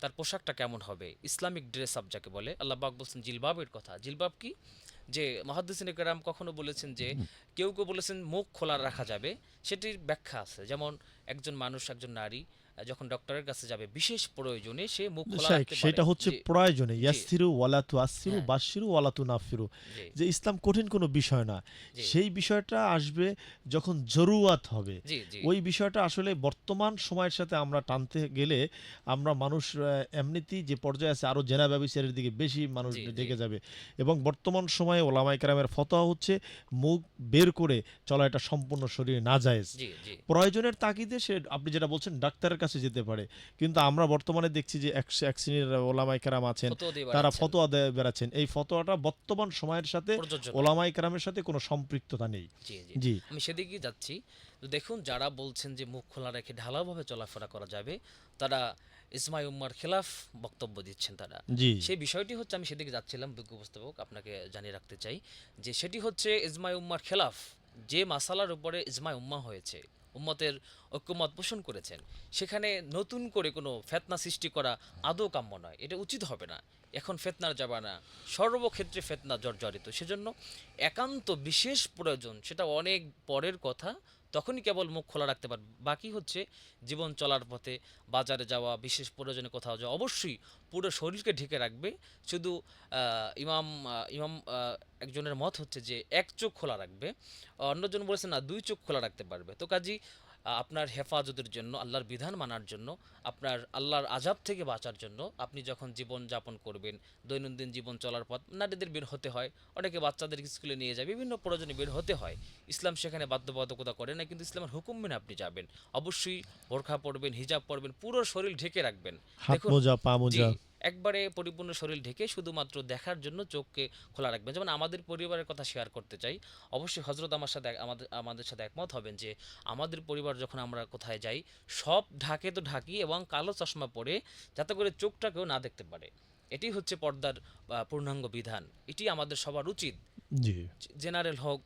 তার পোশাকটা কেমন হবে, ইসলামিক ড্রেস আপ যাকে বলে, আল্লাহ পাক বলছেন জিলবাবের কথা। জিলবাব কি? যে মুহাদ্দিসিনে কেরাম কখনো বলেছেন যে কেউ কেউ বলেছেন মুখ খোলা রাখা যাবে, সেটির ব্যাখ্যা আছে। যেমন একজন মানুষ, একজন নারী যখন ডক্টরের কাছে যাবে বিশেষ প্রয়োজনে, সে মুখ খোলা শাইখ, রাখতে পারে। সেটা হচ্ছে জি প্রয়োজনে, জি ইয়াসসিরু ওয়ালা তুআসসিরু, হ্যাঁ বাশশিরু ওয়ালা তুনাফফিরু। জি যে ইসলাম কঠিন কোনো বিষয় না, জি সেই বিষয়টা আসবে যখন জরুরাত হবে। জি জি ওই বিষয়টা আসলে বর্তমান সময়ের সাথে আমরা টানতে গেলে আমরা মানুষ এমনিতেই যে পর্যায়ে আছে, আরও জেনা ব্যভিচারের দিকে বেশি মানুষ জি জি ঢেকে যাবে। এবং বর্তমান সময়ে ওলামায়ে কেরামের ফতোয়া হচ্ছে মুখ বের করে চলা এটা সম্পূর্ণ শরীরে নাজায়েজ। জি জি প্রয়োজনের তাগিদে সে, আপনি যেটা বলছেন, ডাক্তারের কাছে যেতে পারে। কিন্তু আমরা বর্তমানে দেখছি যে এক শ্রেণীর ওলামায়ে কেরাম আছেন, ফতোয়া দিয়ে তারা বেড়াচ্ছেন, ফতোয়া দিয়ে বেড়াচ্ছেন। এই ফতোয়াটা বর্তমান সময়ের সাথে প্রযোজ্য নয়। ওলামায়ে কেরামের সাথে কোনো সম্পৃক্ততা নেই। জি জি জি। আমি সেদিকেই যাচ্ছি। তো দেখুন, যারা বলছেন যে মুখ খোলা রেখে ঢালাওভাবে চলাফেরা করা যাবে, তারা ইসমাই উম্মার খেলাফ বক্তব্য দিচ্ছেন তারা। জি। সেই বিষয়টি হচ্ছে, আমি সেদিকে যাচ্ছিলাম বিজ্ঞ উপস্থাপক, আপনাকে জানিয়ে রাখতে চাই যে সেটি হচ্ছে ইজমাই উম্মার খেলাফ। যে মাসালার উপরে ইজমাই উম্মা হয়েছে, উম্মতের ঐক্যমত পোষণ করেছেন, সেখানে নতুন করে কোনো ফেতনা সৃষ্টি করা আদৌ কাম্য নয়, এটা উচিত হবে না। এখন ফেতনার জামানা, সর্বক্ষেত্রে ফেতনা জর্জরিত। সেজন্য একান্ত বিশেষ প্রয়োজন, সেটা অনেক পরের কথা, তখনই কেবল মুখ খোলা রাখতে পারবে। বাকি হচ্ছে জীবন চলার পথে, বাজারে যাওয়া, বিশেষ প্রয়োজনে কোথাও যাওয়া, অবশ্যই পুরো শরীরকে ঢেকে রাখবে। শুধু ইমাম একজনের মত হচ্ছে যে এক চোখ খোলা রাখবে, অন্যজন বলেছে না ২ চোখ খোলা রাখতে পারবে। তো কাজী আপনার হেফাজতের জন্য, আল্লাহর বিধান মানার জন্য, আপনার আল্লাহর আযাব থেকে বাঁচার জন্য, আপনি যখন জীবন যাপন করবেন, দৈনন্দিন জীবন চলার পথ, নারীদের বের হতে হয়, অনেকে বাচ্চাদের স্কুলে নিয়ে যায়, বিভিন্ন প্রয়োজনে বের হতে হয়। ইসলাম সেখানে বাধ্যবাধকতা করে না, কিন্তু ইসলামের হুকুম মেনে আপনি যাবেন। অবশ্যই বোরখা পরবেন, হিজাব পরবেন, পুরো শরীর ঢেকে রাখবেন। হাত দেখুন, মোজা, পা জি, মোজা। একবারে পরিপূর্ণ শরীর ঢেকে শুধুমাত্র দেখার জন্য চোখকে খোলা রাখবেন। যেমন আমাদের পরিবারের কথা শেয়ার করতে চাই, অবশ্যই হজরত আমার সাথে আমাদের সাথে একমত হবেন যে আমাদের পরিবার যখন আমরা কোথায় যাই, সব ঢাকে তো ঢাকি, এবং কালো চশমা পরে, যাতে করে চোখটাকেও না দেখতে পারে। এটি হচ্ছে পর্দার পূর্ণাঙ্গ বিধান। এটি আমাদের সবার উচিত। জি। জেনারেল হোক,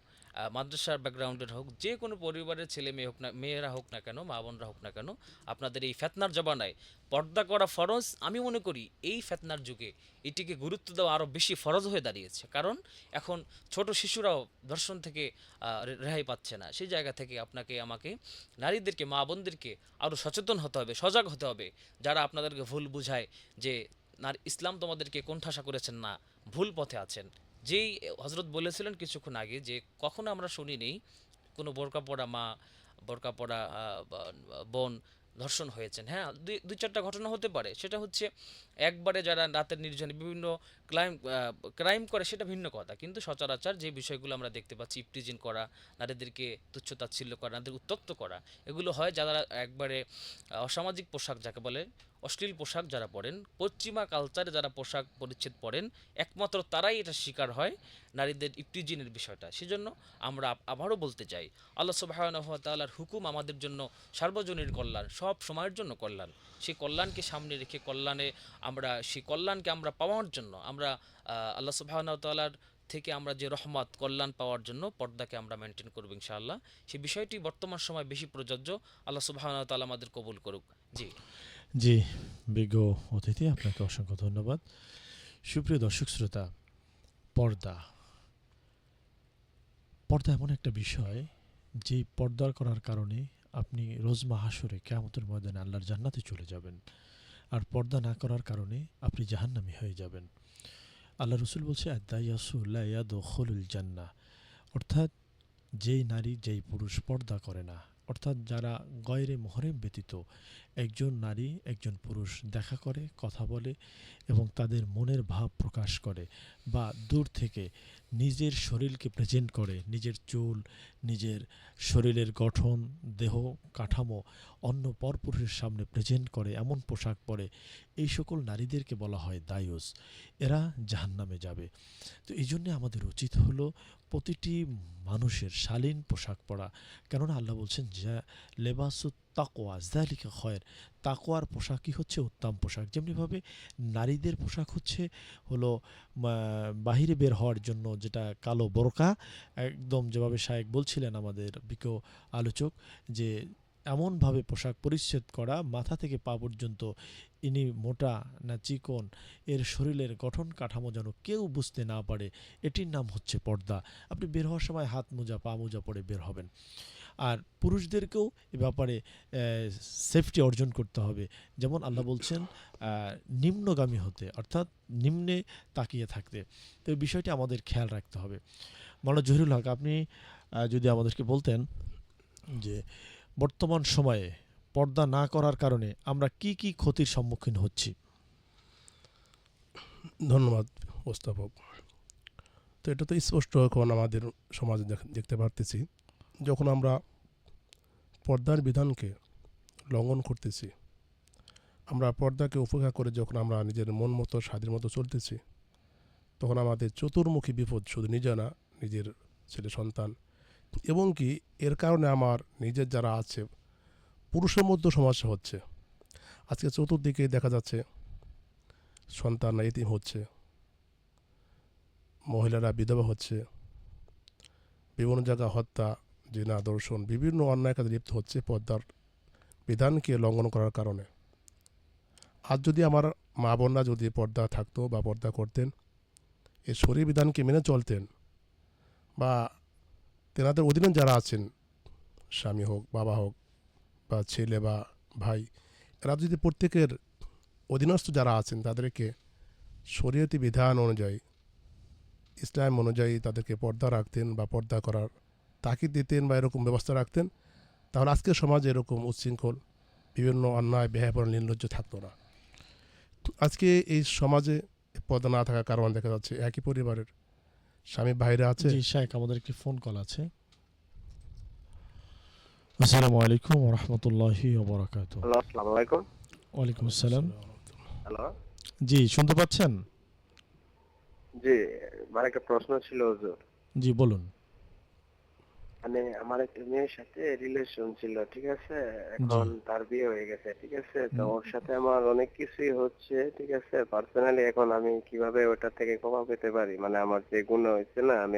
মাদ্রাসার ব্যাকগ্রাউন্ডের হোক, যে কোনো পরিবারের ছেলে মেয়ে হোক না, মেয়েরা হোক না কেন, মা বোনরা হোক না কেন, আপনাদের এই ফেতনার জমানায় পর্দা করা ফরজ। আমি মনে করি এই ফেতনার যুগে এটিকে গুরুত্ব দেওয়া আরও বেশি ফরজ হয়ে দাঁড়িয়েছে। কারণ এখন ছোট শিশুরাও ধর্ষণ থেকে রেহাই পাচ্ছে না। সেই জায়গা থেকে আপনাকে, আমাকে, নারীদেরকে, মা বোনদেরকে আরও সচেতন হতে হবে, সজাগ হতে হবে। যারা আপনাদেরকে ভুল বুঝায় যে ইসলাম তোমাদেরকে কোণঠাসা করেছেন, না, ভুল পথে আছেন। যেই হজরত বলেছিলেন কিছুক্ষণ আগে যে কখনো আমরা শুনি নেই কোনো বোরকা পরা মা, বোরকা পরা বোন ধর্ষণ হয়েছেন। হ্যাঁ, দুই চারটা ঘটনা হতে পারে, সেটা হচ্ছে একবারে যারা রাতের নির্জনে বিভিন্ন ক্রাইম করে সেটা ভিন্ন কথা, কিন্তু সচরাচর যে বিষয়গুলো আমরা দেখতে পাচ্ছি, ইপটিজিং করা, নারীদেরকে তুচ্ছতাচ্ছিল্য করা, নারীদের উত্ত্যক্ত করা, এগুলো হয় যারা একবারে অসামাজিক পোশাক যাকে বলে, অশ্লীল পোশাক যারা পরেন, পশ্চিমা কালচারে যারা পোশাক পরিচ্ছদ পরেন, একমাত্র তারাই এটা শিকার হয় নারীদের ইপটিজিনের বিষয়টা। সেজন্য আমরা আবারও বলতে চাই, আল্লাহ সুবহানাহু ওয়া তাআলার হুকুম আমাদের জন্য সার্বজনীন কল্যাণ, সব সময়ের জন্য কল্যাণ। সেই কল্যাণকে সামনে রেখে সেই কল্যাণকে আমরা পাওয়ার জন্য আমরা আল্লাহ সুবহানাহু ওয়া তাআলার থেকে আমরা যে রহমত কল্যাণ পাওয়ার জন্য পর্দাকে আমরা মেনটেন করব ইনশাআল্লাহ। সেই বিষয়টি বর্তমান সময় বেশি প্রযোজ্য। আল্লাহ সুবহানাহু ওয়া তাআলা আমাদের কবুল করুক। জি জি, বিজ্ঞ অতিথি, আপনাকে অসংখ্য ধন্যবাদ। সুপ্রিয় দর্শক শ্রোতা, পর্দা পর্দা এমন একটা বিষয়, যে পর্দা করার কারণে আপনি রোজ মাহাশরে কিয়ামতের ময়দানে আল্লাহর জান্নাতে চলে যাবেন, আর পর্দা না করার কারণে আপনি জাহান্নামী হয়ে যাবেন। আল্লাহ রসুল বলছে আদাইয়াসু লা ইয়াদখুলুল জান্নাহ, অর্থাৎ যেই নারী যেই পুরুষ পর্দা করে না, অর্থাৎ যারা গয়রে মোহরেম ব্যতীত একজন নারী একজন পুরুষ দেখা করে, কথা বলে এবং তাদের মনের ভাব প্রকাশ করে, বা দূর থেকে নিজের শরীরকে প্রেজেন্ট করে, নিজের চুল, নিজের শরীরের গঠন, দেহ কাঠামো অন্য পরপুরুষের সামনে প্রেজেন্ট করে, এমন পোশাক পরে, এই সকল নারীদেরকে বলা হয় দায়ুস। এরা জাহান্নামে যাবে। তো এই জন্যে আমাদের উচিত হলো প্রতিটি মানুষের শালীন পোশাক পরা। কেননা আল্লাহ বলছেন যা লেবাসুত তাকওয়া যালিকা খয়ের, তাকওয়ার পোশাকই হচ্ছে উত্তম পোশাক। যেমনিভাবে নারীদের পোশাক হলো বাহিরে বের হওয়ার জন্য যেটা কালো বোরকা, একদম যেভাবে শায়েক বলছিলেন আমাদের বিজ্ঞ আলোচক, যে এমনভাবে পোশাক পরিচ্ছদ করা মাথা থেকে পা পর্যন্ত, ইনি মোটা না চিকন, এর শরীরের গঠন কাঠামো যেন কেউ বুঝতে না পারে, এটির নাম হচ্ছে পর্দা। আপনি বের হওয়ার সময় হাত মোজা পা মোজা পরে বের হবেন। আর পুরুষদেরকেও এ ব্যাপারে সেফটি অর্জন করতে হবে। যেমন আল্লাহ বলছেন নিম্নগামী হতে, অর্থাৎ নিম্নে তাকিয়ে থাকতে। তো এই বিষয়টি আমাদের খেয়াল রাখতে হবে। মাওলানা জহিরুল হক, আপনি যদি আমাদেরকে বলতেন যে বর্তমান সময়ে পর্দা না করার কারণে আমরা কি কি ক্ষতির সম্মুখীন হচ্ছি। ধন্যবাদ উপস্থাপক। তো এটা তো স্পষ্ট এখন আমাদের সমাজে দেখতে পারতেছি, যখন আমরা পর্দার বিধানকে লঙ্ঘন করতেছি, আমরা পর্দাকে উপেক্ষা করে যখন আমরা নিজের মন মতো স্বাদের মতো চলতেছি, তখন আমাদের চতুর্মুখী বিপদ, শুধু নিজে না, নিজের ছেলে সন্তান, এবং কি এর কারণে আমার নিজের যারা আছে পুরুষের মধ্যে সমস্যা হচ্ছে। আজকে চতুর্দিকে দেখা যাচ্ছে সন্তান এতিম হচ্ছে, মহিলারা বিধবা হচ্ছে, বিভিন্ন জায়গায় হত্যা, জিনা, দর্শন, বিভিন্ন অন্যায় কাজে লিপ্ত হচ্ছে পর্দার বিধানকে লঙ্ঘন করার কারণে। আজ যদি আমার মা বোনরা যদি পর্দা থাকতো বা পর্দা করতেন, এই শরীর বিধানকে মেনে চলতেন, বা তেনাদের অধীনে যারা আছেন, স্বামী হোক, বাবা হোক, বা ছেলে বা ভাই, এরা যদি প্রত্যেকের অধীনস্থ যারা আছেন তাদেরকে শরীয়তি বিধান অনুযায়ী, ইসলাম অনুযায়ী তাদেরকে পর্দা রাখতেন বা পর্দা করার তাকিদ দিতেন বা এরকম ব্যবস্থা রাখতেন, তাহলে আজকের সমাজে এরকম উচ্ছৃঙ্খল, বিভিন্ন অন্যায়, ব্যয়াপনা, নির্লজ্জ থাকতো না। আজকে এই সমাজে পর্দা না থাকার কারণ দেখা যাচ্ছে একই পরিবারের স্বামী বাইরে আছে। জি শায়েখ, আমাদের একটি ফোন কল আছে। আসসালামু আলাইকুম ওয়া রাহমাতুল্লাহি ওয়া বারাকাতুহু। হ্যালো, আসসালামু আলাইকুম। ওয়ালাইকুম আসসালাম। হ্যালো, জি, শুনতে পাচ্ছেন? জি, আমার একটা প্রশ্ন ছিল হুজুর। জি বলুন। মানে আমার একটা মেয়ের সাথে রিলেশন ছিল, ঠিক আছে? জি। এখন তার বিয়ে হয়ে গেছে, ঠিক আছে? তো হুম। ওর সাথে আমার অনেক কিছুই হচ্ছে, ঠিক আছে? পার্সোনালি এখন আমি কিভাবে ওটা থেকে ক্ষমা পেতে পারি? মানে আমার যে গুণ হয়েছে না, আমি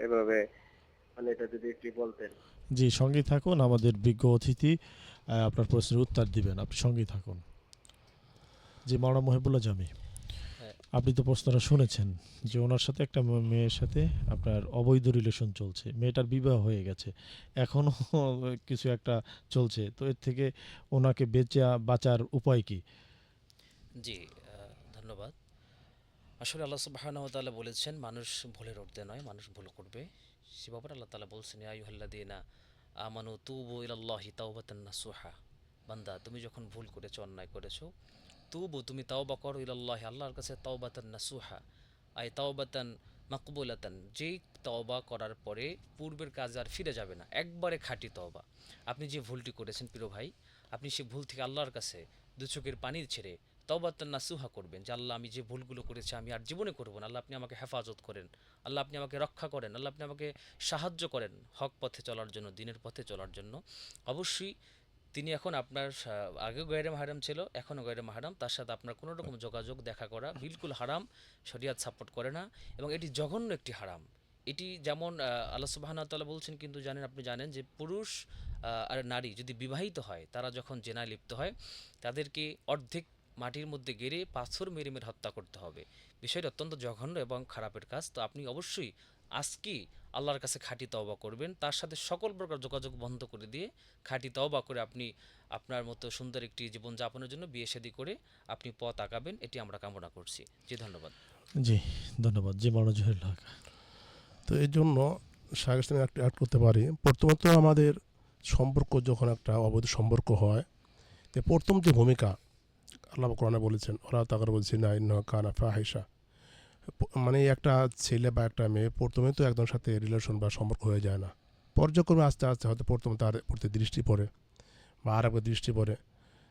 এভাবে, মানে এটা যদি একটু বলতেন। জি, সঙ্গেই থাকুন, আমাদের বিজ্ঞ অতিথি আপনার প্রশ্নের উত্তর দিবেন। আপনি সঙ্গেই থাকুন। জি, মাওলানা মহিবুল্লাহ জামি, হ্যাঁ। আপনি তো প্রশ্নটা শুনেছেন যে ওনার সাথে একটা মেয়ের সাথে আপনার অবৈধ রিলেশন চলছে, মেয়েটার বিবাহ হয়ে গেছে, এখনও কিছু একটা চলছে, তো এর থেকে ওনাকে বাঁচার উপায় কি? জি ধন্যবাদ। আসলে আল্লাহ সুবহানাহু ওয়া তাআলা বলেছেন মানুষ ভুলের ঊর্ধ্বে নয়, মানুষ ভুল করবে। সে ব্যাপারে আল্লাহ তাআলা বলছেন ইয়া আইয়ুহাল্লাযীনা আমানু তুবু ইলাল্লাহি তাওবাতান নাসুহা। বান্দা তুমি যখন ভুল করেছো, অন্যায় করেছো, তুমি তাওবা করো ইলাল্লাহ, আল্লাহর কাছে, তাওবাতান নাসুহা, আই তাওবাতান মাকবুলাতান, যেই তওবা করার পরে পূর্বের কাজ আর ফিরে যাবে না, একবারে খাঁটি তওবা। আপনি যে ভুলটি করেছেন প্রিয় ভাই, আপনি সেই ভুল থেকে আল্লাহর কাছে দু চোখের পানি ছেড়ে তাওবাতান নাসুহা করবেন যে আল্লাহ, আমি যে ভুলগুলো করেছি আমি আর জীবনে করব না। আল্লাহ, আপনি আমাকে হেফাজত করেন, আল্লাহ আপনি আমাকে রক্ষা করেন, আল্লাহ আপনি আমাকে সাহায্য করেন হক পথে চলার জন্য, দিনের পথে চলার জন্য। অবশ্যই তিনি এখন আপনার আগেও গয়রে মাহারাম ছিল, এখনও গয়রে মাহারাম, তার সাথে আপনার কোনো রকম যোগাযোগ দেখা করা বিলকুল হারাম, শরিয়াত সাপোর্ট করে না, এবং এটি জঘন্য একটি হারাম। এটি যেমন আল্লাহ সুবহানাহু ওয়া তাআলা বলছেন, কিন্তু আপনি জানেন যে পুরুষ আর নারী যদি বিবাহিত হয়, তারা যখন জেনায় লিপ্ত হয়, তাদেরকে অর্ধেক মাটির মধ্যে গেড়ে পাথর মেরে মেরে হত্যা করতে হবে। বিষয়টি অত্যন্ত জঘন্য এবং খারাপের কাজ। তো আপনি অবশ্যই আজকেই আল্লাহর কাছে খাঁটি তওবা করবেন, তার সাথে সকল প্রকার যোগাযোগ বন্ধ করে দিয়ে খাঁটি তওবা করে আপনি আপনার মতো সুন্দর একটি জীবনযাপনের জন্য বিয়ে শাদী করে আপনি পথ আগাবেন, এটি আমরা কামনা করছি। জি ধন্যবাদ। জি ধন্যবাদ। জি মাওলানা জহিরুল হক। তো এই জন্য শাহের সঙ্গে একটা অ্যাড করতে পারি। প্রথমত আমাদের সম্পর্ক যখন একটা অবৈধ সম্পর্ক হয়, তো প্রথম যে ভূমিকা আল্লাহ কোরআনে বলেছেন, ওরা তাকে বলছে না ইন্না কানা ফাহিশা, মানে একটা ছেলে বা একটা মেয়ে প্রথমে তো একজনের সাথে রিলেশন বা সম্পর্ক হয়ে যায় না, পর্যায়ক্রমে আস্তে আস্তে হয়তো প্রথমে তার প্রতি দৃষ্টি পড়ে বা আর একবার দৃষ্টি পড়ে,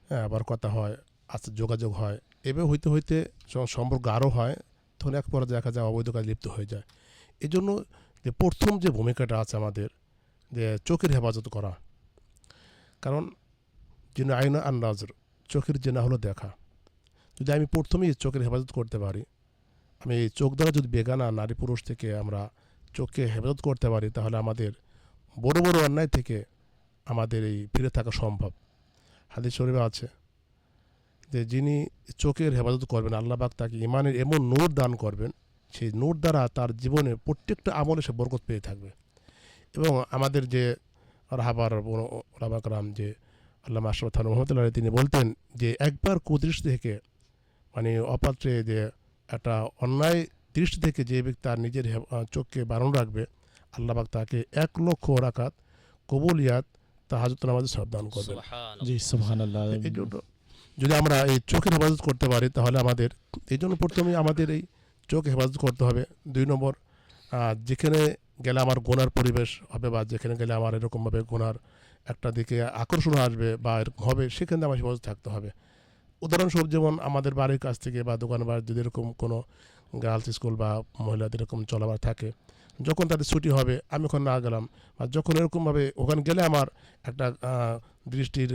হ্যাঁ, আবার কথা হয়, আস্তে যোগাযোগ হয়, এভাবে হইতে হইতে যখন সম্পর্ক আরও হয়, তখন এক পরে দেখা যায় অবৈধ কাজ লিপ্ত হয়ে যায়। এই জন্য যে প্রথম যে ভূমিকাটা আছে আমাদের, যে চোখের হেফাজত করা। কারণ যিনি আইনা আর নজর, চোখের জেনা হলো দেখা। যদি আমি প্রথমেই চোখের হেফাজত করতে পারি, আমি এই চোখ দ্বারা যদি বেগানা নারী পুরুষ থেকে আমরা চোখকে হেফাজত করতে পারি, তাহলে আমাদের বড় বড় অন্যায় থেকে আমাদের এই ফিরে থাকা সম্ভব। হাদিস শরীফে আছে যে যিনি চোখের হেফাজত করবেন, আল্লাহ পাক তাকে ইমানের এমন নূর দান করবেন, সেই নূর দ্বারা তার জীবনে প্রত্যেকটা আমলে সে বরকত পেয়ে থাকবে। এবং আমাদের যে রাহাবার রাবাকরাম যে আল্লামা আশরাফ থানভী রহমতুল্লাহ আলাইহি, তিনি বলতেন যে একবার কুদৃষ্টি থেকে, মানে অপাত্রে যে একটা অন্যায় দৃষ্টি থেকে যে ব্যক্তি তার নিজের চোখকে বারণ রাখবে, আল্লাহ পাক তাকে 1,00,000 রাকাত কবুলিয়াত তাহাজ্জুদ নামাজে সওয়াব দান করবেন। সুবহানাল্লাহ। জি সুবহানাল্লাহ। এই জন্য যদি আমরা এই চোখের হেফাজত করতে পারি, তাহলে আমাদের এই জন্য প্রথমে আমাদের এই চোখ হেফাজত করতে হবে। 2 নম্বর, যেখানে গেলে আমার গুনার পরিবেশ হবে বা যেখানে গেলে আমার এরকমভাবে গুনার একটা দিকে আকর্ষণ আসবে বা এরকম হবে, সেখানে আমার হেফাজত থাকতে হবে। উদাহরণস্বরূপ যেমন আমাদের বাড়ির কাছ থেকে বা দোকান বা যদি এরকম কোনো গার্লস স্কুল বা মহিলাদের এরকম চলাবার থাকে, যখন তাদের ছুটি হবে আমি ওখানে না গেলাম, বা যখন এরকমভাবে ওখানে গেলে আমার একটা দৃষ্টির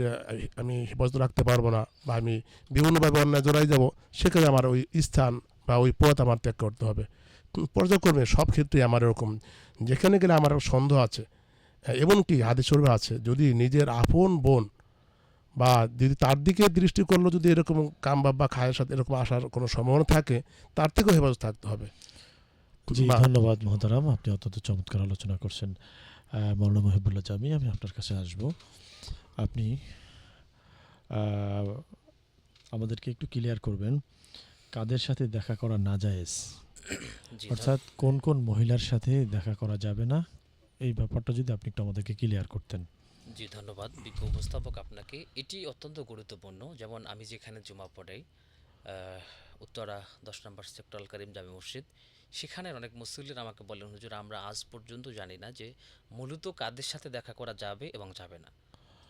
আমি হেফাজত রাখতে পারবো না বা আমি বিভিন্নভাবে অন্যায় জড়াই যাব, সেখানে আমার ওই স্থান বা ওই পথ আমার ত্যাগ করতে হবে। পর্যায়ক্রমে সব ক্ষেত্রে আমার এরকম যেখানে গেলে আমার সন্দেহ আছে, এমনকি হাদিস শরীফে আছে যদি নিজের আপন বোন বা যদি তার দিকে দৃষ্টি করলো যদি এরকম কামবাব বা খায়ের সাথে এরকম আসার কোনো সম্ভাবনা থাকে, তার থেকেও হেফাজত থাকতে হবে। জি বা ধন্যবাদ মহতারাম, আপনি অত্যন্ত চমৎকার আলোচনা করছেন। মাওলানা মহিবুল্লাহ জামি, আমি আপনার কাছে আসব। আপনি আমাদেরকে একটু ক্লিয়ার করবেন কাদের সাথে দেখা করা নাজায়েজ, জি অর্থাৎ কোন কোন মহিলার সাথে দেখা করা যাবে না, এই ব্যাপারটা যদি আপনি একটু আমাদেরকে ক্লিয়ার করতেন। জি ধন্যবাদ বিজ্ঞ উপস্থাপক আপনাকে। এটি অত্যন্ত গুরুত্বপূর্ণ। যেমন আমি যেখানে জুমা পড়াই, উত্তরা 10 নম্বর সেক্টর আল কারিম জামে মসজিদ, সেখানের অনেক মুসল্লিরা আমাকে বলেন, হুজুর আমরা আজ পর্যন্ত জানি না যে মূলত কাদের সাথে দেখা করা যাবে এবং যাবে না।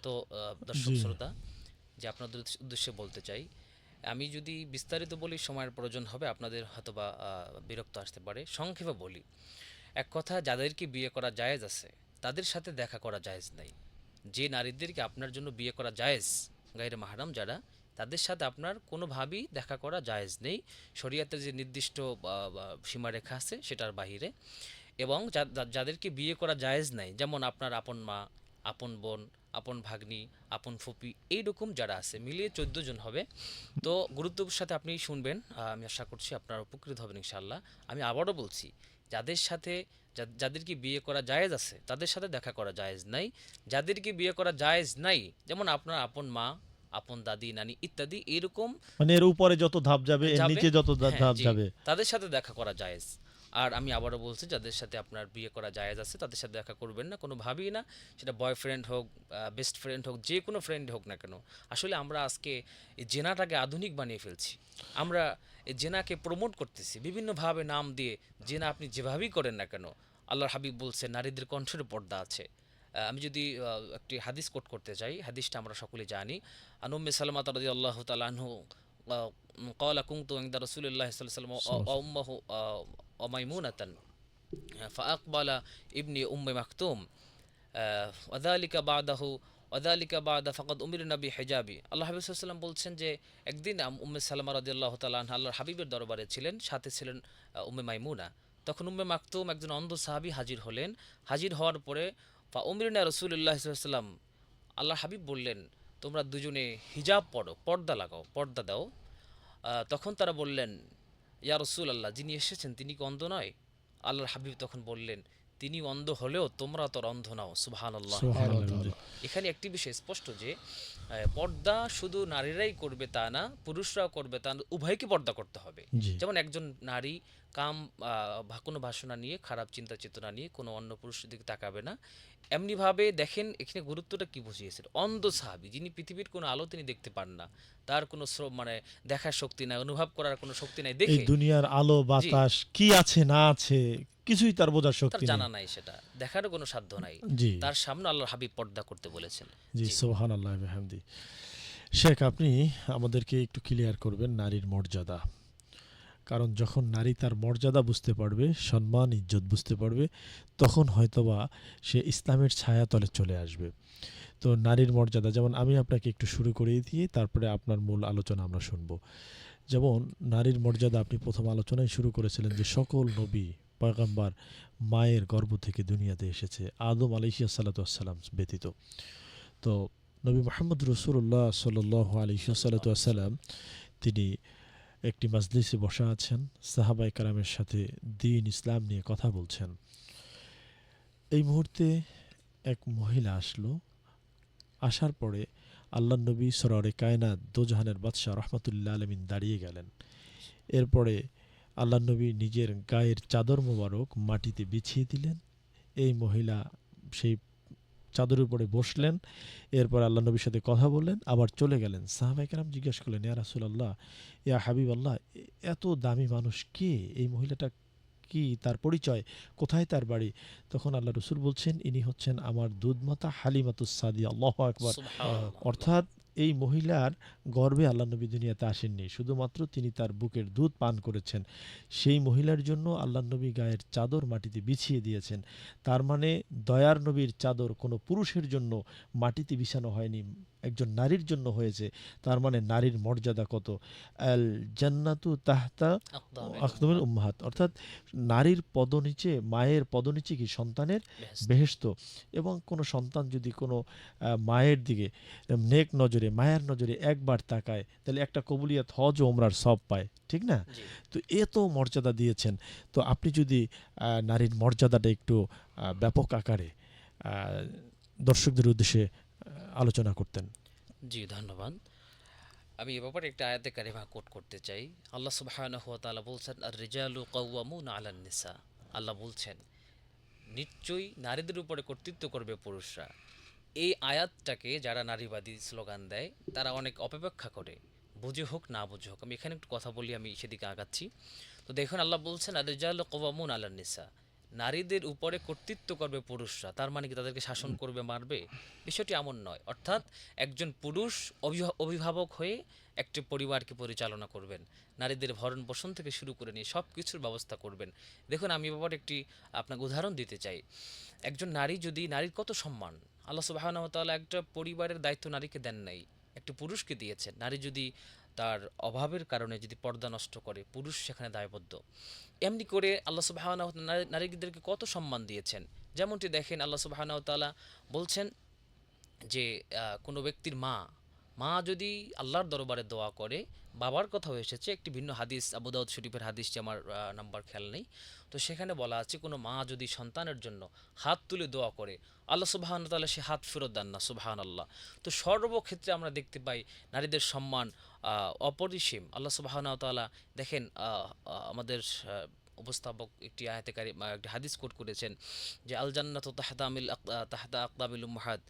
তো দর্শক জি শ্রোতা, যে আপনাদের উদ্দেশ্যে বলতে চাই, আমি যদি বিস্তারিত বলি সময়ের প্রয়োজন হবে, আপনাদের হয়তোবা বিরক্ত আসতে পারে। সংক্ষেপে বলি, এক কথা, যাদেরকে বিয়ে করা জায়েজ আছে তাদের সাথে দেখা করা জায়েজ নাই। যে নারীদেরকে আপনার জন্য বিয়ে করা জায়েজ, গায়রে মাহরাম যারা, তাদের সাথে আপনার কোনোভাবেই দেখা করা জায়েজ নেই, শরীয়তের যে নির্দিষ্ট সীমারেখা আছে সেটার বাহিরে। এবং যাদেরকে বিয়ে করা জায়েজ নাই, যেমন আপনার আপন মা, আপন বোন, আপন ভাগ্নি, আপন ফুপি, এইরকম যারা আছে, মিলিয়ে 14 জন হবে। তো গুরুত্বের সাথে আপনি শুনবেন, আমি আশা করছি আপনারা উপকৃত হবেন ইনশাআল্লাহ। আমি আবারও বলছি, যাদের সাথে যাদেরকে বিয়ে করা জায়েজ আছে তাদের সাথে দেখা করা জায়েজ নাই। যাদেরকে বিয়ে করা জায়েজ নাই, যেমন আপনার আপন মা, আপন দাদি নানি ইত্যাদি, এরকম মানে এর উপরে যত ধাপ যাবে, এর যাবে, নিচে যত হ্যাঁ ধাপ জি, যাবে। তাদের সাথে দেখা করা জায়েজ। আর আমি আবারও বলছি, যাদের সাথে আপনার বিয়ে করা জায়েজ আছে তাদের সাথে দেখা করবেন না, কোনোভাবেই না। সেটা বয়ফ্রেন্ড হোক, বেস্ট ফ্রেন্ড হোক, যে কোনো ফ্রেন্ড হোক না কেন। আসলে আমরা আজকে এই জেনাটাকে আধুনিক বানিয়ে ফেলছি। আমরা এই জেনাকে প্রমোট করতেছি বিভিন্নভাবে নাম দিয়ে। জেনা আপনি যেভাবেই করেন না কেন, আল্লাহর হাবিব বলছে নারীদের কণ্ঠের পর্দা আছে। আমি যদি একটি হাদিস কোট করতে চাই, হাদিসটা আমরা সকলে জানি। আন উম্মে সালামাতা রাদিয়াল্লাহু তাআলা আনহু قال كنت عند رسول الله صلى الله عليه وسلم وأمه وميمونة فأقبل ابن أم مكتوم وذلك بعده وذلك بعد فقد أمرنا بحجابي। আল্লাহ হাবিব সাল্লাল্লাহু আলাইহি ওয়াসাল্লাম বলছেন যে একদিন উম্মে সালামা রাদিয়াল্লাহু তাআলা আনহা আল্লাহর হাবিবের দরবারে ছিলেন, সাথে ছিলেন উম্মে মাইমুনা। তখন উম্মে মাকতুম একজন অন্ধ সাহাবী হাজির হলেন। হাজির হওয়ার পরে ফা উমরিনা রাসূলুল্লাহ সাল্লাল্লাহু আলাইহি ওয়াসাল্লাম, আল্লাহর হাবিব বললেন তোমরা দুজনে হিজাব পড়ো, পর্দা লাগাও, পর্দা দাও। তখন তারা বললেন ইয়া রাসূলুল্লাহ, যিনি এসেছেন তিনি কি অন্ধ নয়? আল্লাহর হাবিব তখন বললেন তিনি অন্ধ হলেও তোমরা তো অন্ধ নাও। সুবহানাল্লাহ। সুবহানাল্লাহ। এখানে একটি বিষয় স্পষ্ট যে পর্দা শুধু নারীরাই করবে তা না, পুরুষরাও করবে তা না, উভয়কে পর্দা করতে হবে। জি যেমন একজন নারী কোনো বাসনা নিয়ে, খারাপ চিন্তা চেতনা নিয়ে কোনো অন্য পুরুষের দিকে তাকাবে না। এমনিভাবে দেখেন এখানে গুরুত্বটা কি বুঝিয়েছিল। অন্ধ সাহাবী, যিনি পৃথিবীর কোনো আলো তিনি দেখতে পান না, তার কোনো মানে দেখার শক্তি নাই, অনুভব করার কোনো শক্তি নাই, এই দেখে দুনিয়ার আলো বাতাস কি আছে না আছে কিছুই তার বোঝার তার শক্তি জানা নেই। নাই, সেটা দেখারও কোনো সাধ্য নাই। জি তার সামনে আল্লাহর হাবিব পর্দা করতে বলেছেন। জি জি। সুবহানাল্লাহ ওয়া বিহামদি। শেখ, আপনি আমাদেরকে একটু ক্লিয়ার করবেন নারীর মর্যাদা। কারণ যখন নারী তার মর্যাদা বুঝতে পারবে, সম্মান ইজ্জত বুঝতে পারবে, তখন হয়তোবা সে ইসলামের ছায়াতলে চলে আসবে। তো নারীর মর্যাদা, যেমন আমি আপনাকে একটু শুরু করিয়ে দিয়ে তারপরে আপনার মূল আলোচনা আমরা শুনব। যেমন নারীর মর্যাদা আপনি প্রথম আলোচনায় শুরু করেছিলেন যে সকল নবী পয়গম্বর মায়ের গর্ভ থেকে দুনিয়াতে এসেছে, আদম আলাইহিস সালাতু ওয়াস সালাম ব্যতীত। তো নবী মুহাম্মদ রাসূলুল্লাহ সাল্লাল্লাহু আলাইহি সাল্লাতু ওয়াস সালাম তিনি একটি মাজলিসে বসা আছেন, সাহাবায়ে কেরামের সাথে দ্বীন ইসলাম নিয়ে কথা বলছেন। এই মুহূর্তে এক মহিলা আসলো। আসার পরে আল্লাহর নবী সরওয়ারে কায়নাত দোজাহানের বাদশাহ রাহমাতুল্লিল আলামিন দাঁড়িয়ে গেলেন। এরপরে আল্লাহর নবী নিজের গায়ের চাদর মোবারক মাটিতে বিছিয়ে দিলেন। এই মহিলা সেই চাদরের উপরে বসলেন। এরপর আল্লাহ নবীর সাথে কথা বললেন, আবার চলে গেলেন। সাহাবায়ে কেরাম জিজ্ঞেস করলেন, ইয়া রাসূলুল্লাহ, ইয়া হাবিবাল্লাহ, এত দামি মানুষ কে? এই মহিলাটা কি, তার পরিচয়, কোথায় তার বাড়ি? তখন আল্লাহ রসুল বলছেন, ইনি হচ্ছেন আমার দুধমাতা হালিমাতুস সাদিয়া। আল্লাহু আকবার। সুবহানাল্লাহ। অর্থাৎ এই মহিলার গর্ভে আল্লাহ নবী দুনিয়াতে আসেননি, শুধুমাত্র তিনি তার বুকের দুধ পান করেছেন। সেই মহিলার জন্য আল্লাহ নবী গায়ের চাদর মাটিতে বিছিয়ে দিয়েছেন। তার মানে দয়ার নবীর চাদর কোনো পুরুষের জন্য মাটিতে বিছানো হয়নি, একজন নারীর জন্য হয়েছে। তার মানে নারীর মর্যাদা কত! আল জান্নাতু তাহতা আকদামিল উম্মাহাত, অর্থাৎ নারীর পদনিচে, মায়ের পদনিচে কি সন্তানের বেহেশত। এবং কোনো সন্তান যদি কোনো মায়ের দিকে নেক নজরে, মায়ের নজরে একবার তাকায়, তাহলে একটা কবুলিয়াত হজ ও ওমরার সব পায়, ঠিক না? জি। তো এত মর্যাদা দিয়েছেন। তো আপনি যদি নারীর মর্যাদাটা একটু ব্যাপক আকারে দর্শকদের উদ্দেশ্যে আলোচনা করতেন। জি, ধন্যবাদ। আমি এ ব্যাপারে একটা আয়াতে কারিমা কোট করতে চাই। আল্লাহ সুবহানাহু ওয়া তাআলা বলছেন আর রিজালু কাওয়ামুনা আলান নিসা। আল্লাহ বলছেন নিশ্চয়ই নারীদের উপরে কর্তৃত্ব করবে পুরুষরা। এই আয়াতটাকে যারা নারীবাদী স্লোগান দেয় তারা অনেক অপব্যাখ্যা করে, বুঝে হোক না বুঝে হোক। আমি এখানে একটু কথা বলি, আমি সেদিকে আগাচ্ছি। তো দেখুন আল্লাহ বলছেন আর রিজালু কাওয়ামুনা আলান নিসা, নারীদের উপরে কর্তৃত্ব করবে পুরুষরা। তার মানে কি তাদেরকে শাসন করবে, মারবে? বিষয়টি এমন নয়। অর্থাৎ একজন পুরুষ অভিভাবক হয়ে একটি পরিবারকে পরিচালনা করবেন, নারীদের ভরণ পোষণ থেকে শুরু করে নিয়ে সব কিছুর ব্যবস্থা করবেন। দেখুন আমি এ ব্যাপারে একটি আপনাকে উদাহরণ দিতে চাই। একজন নারী যদি, নারীর কত সম্মান! আল্লাহ সুবহানাহু ওয়া তাআলা একটা পরিবারের দায়িত্ব নারীকে দেন নাই, একটি পুরুষকে দিয়েছেন। নারী যদি তার অভাবের কারণে যদি পর্দা নষ্ট করে, পুরুষ সেখানে দায়বদ্ধ। এমনি করে আল্লাহ সুবহানাহু ওয়া তাআলা নারীদেরকে কত সম্মান দিয়েছেন। যেমনটি দেখেন আল্লাহ সুবহানাহু ওয়া তাআলা বলছেন যে কোনো ব্যক্তির মা যদি আল্লাহর দরবারে দোয়া করে, বাবার কথাও এসেছে একটি ভিন্ন হাদিস, আবু দাউদ শরীফের হাদিসটি আমার নাম্বার খেয়াল নেই। তো সেখানে বলা আছে কোনো মা যদি সন্তানের জন্য হাত তুলে দোয়া করে, আল্লাহ সুবহানাহু ওয়া তাআলা সে হাত ফেরত দেন না। সুবহানাল্লাহ। তো সর্বক্ষেত্রে আমরা দেখতে পাই নারীদের সম্মান অপরিসীম। আল্লাহ সুবহানাহু ওয়া তাআলা দেখেন আমাদের উপস্থাপক একটি আয়াতে কারিমা একটি হাদিস কোট করেছেন যে আল জান্নাতু তাহতা আকদামিল উম্মাহাত,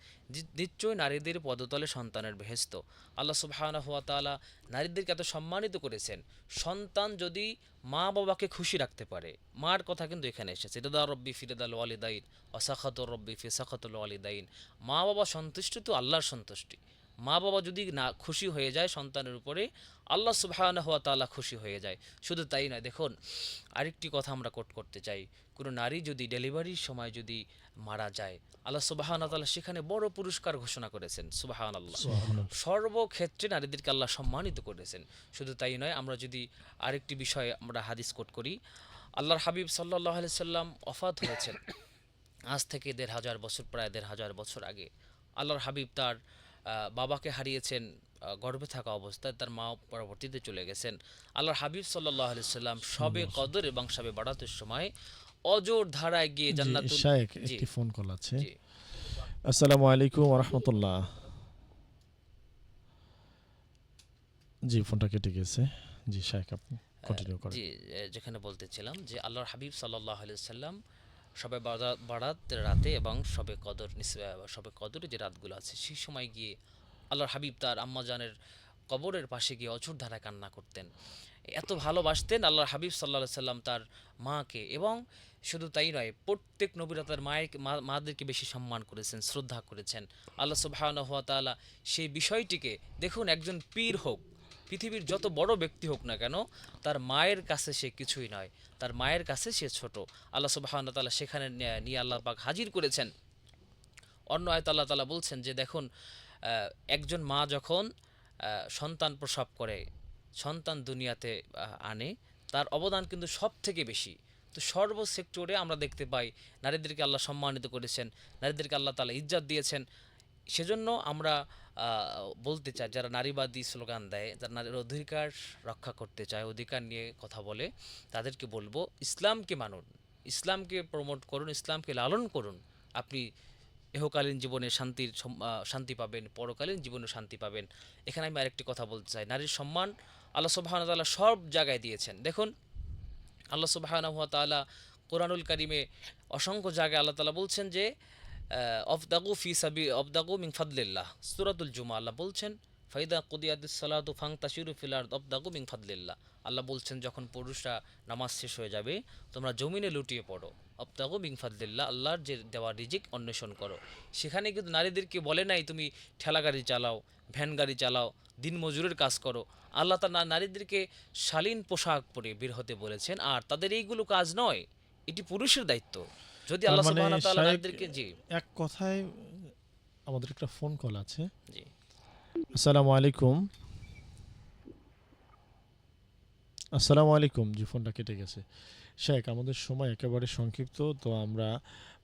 নিশ্চয়ই নারীদের পদতলে সন্তানের বেহেশত। আল্লাহ সুবহানাহু ওয়া তাআলা নারীদেরকে এত সম্মানিত করেছেন। সন্তান যদি মা বাবাকে খুশি রাখতে পারে, মার কথা কিন্তু এখানে এসেছে, রিদা রব্বি ফি রিদাল ওয়ালিদাইন ওয়া সাখাতুর রব্বি ফি সাখাতুল ওয়ালিদাইন। মা বাবা সন্তুষ্ট তো আল্লাহর সন্তুষ্টি। মা বাবা যদি না খুশি হয়ে যায় সন্তানের উপরে, আল্লাহ সুবহানাহু ওয়া তাআলা খুশি হয়ে যায়। শুধু তাই নয়, দেখুন আরেকটি কথা আমরা কোট করতে চাই, কোনো নারী যদি ডেলিভারির সময় যদি মারা যায়, আল্লাহ সুবহানাহু ওয়া তাআলা সেখানে বড় পুরস্কার ঘোষণা করেছেন। সুবহানাল্লাহ। সর্বক্ষেত্রে নারীদেরকে আল্লাহ সম্মানিত করেছেন। শুধু তাই নয়, আমরা যদি আরেকটি বিষয়ে আমরা হাদিস কোট করি, আল্লাহর হাবিব সাল্লাল্লাহু আলাইহি সাল্লাম ওয়াফাত হয়েছেন আজ থেকে ১৫০০ বছর, প্রায় ১৫০০ বছর আগে। আল্লাহর হাবিব তার বাবাকে হারিয়েছেন গর্ভে থাকা অবস্থায়, তার মা পরবর্তীতে চলে গেছেন। আল্লাহর হাবিব সাল্লাল্লাহু আলাইহি সাল্লাম শবে কদর এবং শবে বারাতের সময় অজর ধারায় গিয়ে জি, জান্নাতুল শায়েখ জি একটি ফোন কল আছে। জি আসসালামু আলাইকুম ওয়া রাহমাতুল্লাহ। জি, ফোনটা কেটে গেছে। জি শায়েখ, আপনি কন্টিনিউ করেন। জি যেখানে বলতেছিলাম যে আল্লাহর হাবিব সাল্লাল্লাহু আলাইহি সাল্লাম সবে বারাত রাতে এবং সবে কদরে যে রাতগুলো আছে সেই সময় গিয়ে আল্লাহর হাবিব তার আম্মাজানের কবরের পাশে গিয়ে অঝোর ধারায় কান্না করতেন। এত ভালোবাসতেন আল্লাহর হাবিব সাল্লাল্লাহু আলাইহি সাল্লাম তার মাকে। এবং শুধু তাই নয়, প্রত্যেক নবীরা তার মাদেরকে বেশি সম্মান করেছেন, শ্রদ্ধা করেছেন। আল্লাহ সুবহানাহু ওয়া তাআলা সেই বিষয়টিকে, দেখুন একজন পীর হোক, পৃথিবীর যত বড় ব্যক্তি হোক না কেন, তার মায়ের কাছে সে কিছুই নয়, তার মায়ের কাছে সে ছোট। আল্লাহ সুবহানাহু ওয়া তাআলা সেখানে নিয়ে আল্লাহ পাক হাজির করেছেন। অন্য আয়াত আল্লাহ তাআলা বলছেন যে দেখুন, একজন মা যখন সন্তান প্রসব করে, সন্তান দুনিয়াতে আনে, তার অবদান কিন্তু সব থেকে বেশি। তো সর্ব সেক্টরে আমরা দেখতে পাই নারীদেরকে আল্লাহ সম্মানিত করেছেন, নারীদেরকে আল্লাহ তাআলা ইজ্জত দিয়েছেন। সেজন্য আমরা বলতে চাই, যারা নারীবাদী স্লোগান দেয়, যারা নারীর অধিকার রক্ষা করতে চায়, অধিকার নিয়ে কথা বলে, তাদেরকে বলবো ইসলামকে মানুন, ইসলামকে প্রমোট করুন, ইসলামকে লালন করুন। আপনি ইহকালীন জীবনে শান্তি পাবেন, পরকালীন জীবনে শান্তি পাবেন। এখানে আমি আরেকটি কথা বলতে চাই, নারীর সম্মান আল্লাহ সুবহানাহু ওয়া তাআলা সব জায়গায় দিয়েছেন। দেখুন আল্লাহ সুবহানাহু ওয়া তাআলা কোরআনুল কারিমে অসংখ্য জায়গায় আল্লাহ তাআলা বলছেন যে অবদাগু মিন ফাদলিল্লাহ। সূরাতুল জুমা আল্লাহ বলছেন ফাইদা কুদিয়াতিস সালাতু ফান্তাশিরু ফিল আরদ অবদাগু মিন ফাদলিল্লাহ। আল্লাহ বলছেন যখন পুরুষরা নামাজ শেষ হয়ে যাবে, তোমরা জমিনে লুটিয়ে পড়ো, অবদাগু মিন ফাদলিল্লাহ, আল্লাহর যে দেওয়া রিজিক অন্বেষণ করো। সেখানে কিন্তু নারীদেরকে বলে নাই তুমি ঠেলা গাড়ি চালাও, ভ্যান গাড়ি চালাও, দিন মজুরের কাজ করো। আল্লাহ তার নারীদেরকে শালীন পোশাক পরে বের হতে বলেছেন। আর তাদের এইগুলো কাজ নয়, এটি পুরুষের দায়িত্ব। যদি তার আল্লাহ মানে সুবহানাহু ওয়া তাআলা শায়েখ, নারীদেরকে জি এক কথায় আমাদের একটা ফোন কল আছে। জি আসসালামু আলাইকুম। আসসালামু আলাইকুম। জি, ফোনটা কেটে গেছে। শায়েখ, আমাদের সময় একেবারে সংক্ষিপ্ত, তো আমরা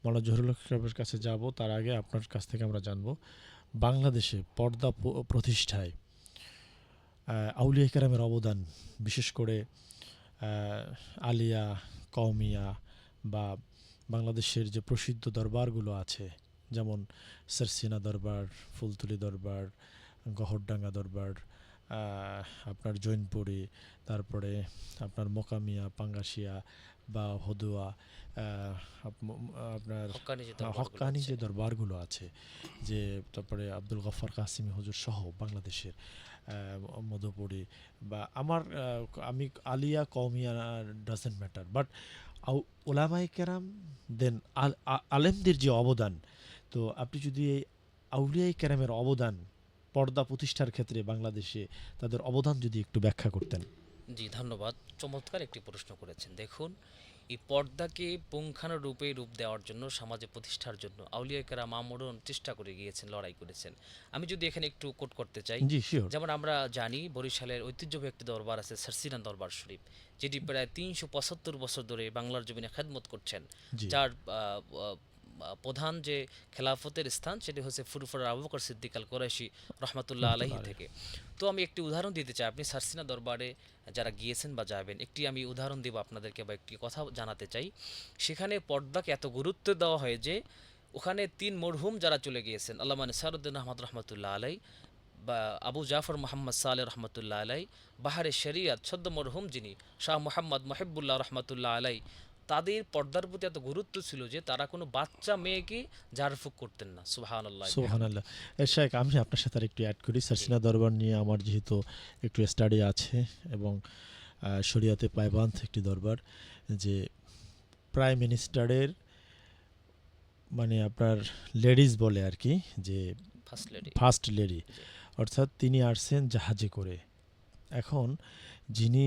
মাওলানা জহুরুল হক সাহেবের কাছে যাব। তার আগে আপনার কাছ থেকে আমরা জানব বাংলাদেশে পর্দা প্রতিষ্ঠায় আউলিয়া কেরামের অবদান, বিশেষ করে আলিয়া, কওমিয়া বা বাংলাদেশের যে প্রসিদ্ধ দরবারগুলো আছে, যেমন সারসিনা দরবার, ফুলতুলি দরবার, গহরডাঙ্গা দরবার, আপনার জৈনপুরি, তারপরে আপনার মোকামিয়া, পাঙ্গাসিয়া বা হদুয়া, আপনার হক্কানি যে দরবারগুলো আছে, যে তারপরে আব্দুল গফফার কাসিমি হুজুর সহ বাংলাদেশের মধুপুরি, বা আমি আলিয়া কওমিয়া ডাজেন্ট ম্যাটার, বাট ওলামায়ে কেরাম দেন আলেমদের যে অবদান, তো আপনি যদি এই আউলিয়ায়ে কেরামের অবদান পর্দা প্রতিষ্ঠার ক্ষেত্রে বাংলাদেশে তাদের অবদান যদি একটু ব্যাখ্যা করতেন। জি ধন্যবাদ, চমৎকার একটি প্রশ্ন করেছেন। দেখুন, এই পর্দাকে পুঙ্খানুরূপে রূপ দেওয়ার জন্য, সমাজে প্রতিষ্ঠার জন্য আউলিয়া কেরাম আমরণ চেষ্টা করে গিয়েছেন, লড়াই করেছেন। আমি যদি এখানে একটু কোট করতে চাই, জি শিওর। যেমন আমরা জানি বরিশালের ঐতিহ্যবাহী একটি দরবার আছে সারসিনা দরবার শরীফ, যেটি প্রায় ৩৭৫ বছর ধরে বাংলার জমিনে খেদমত করছেন। জি যার প্রধান যে খেলাফতের স্থান, সেটি হচ্ছে ফুরফুরা আবু বকর সিদ্দিক আল কুরাইশি রহমাতুল্লাহ আলাইহি থেকে। তো আমি একটি উদাহরণ দিতে চাই, আপনি সারসিনা দরবারে যারা গিয়েছেন বা যাবেন, একটি আমি উদাহরণ দেব আপনাদেরকে, বা একটি কথা জানাতে চাই। সেখানে পর্দাকে এত গুরুত্ব দেওয়া হয় যে ওখানে 3 মরহুম যারা চলে গিয়েছেন, আল্লামা নিসারউদ্দিন আহমদ রহমতুল্লাহ আলাই, বা আবু জাফর মোহাম্মদ সালে রহমতুল্লাহ আলাই, বাহারে শরিয়াত সদ্য মরহুম যিনি শাহ মোহাম্মদ মহিবুল্লাহ রহমতুল্লাহ আলাই, তাদের পর্দার প্রতি এত গুরুত্ব ছিল যে তারা কোনো বাচ্চা মেয়েকে ঝাড়ফুঁক করতেন না। সুবহানাল্লাহ। সুবহানাল্লাহ। শেখ, আমি আপনার সাথে আর একটু অ্যাড করি। সারসিনা দরবার নিয়ে আমার যেহেতু একটু স্টাডি আছে এবং শরিয়াতে পায়বান্ত একটি দরবার, যে প্রাইম মিনিস্টারের মানে আপনার লেডিজ বলে আর কি, যে ফার্স্ট লেডি। ফার্স্ট লেডি, অর্থাৎ তিনি আসছেন জাহাজে করে। এখন যিনি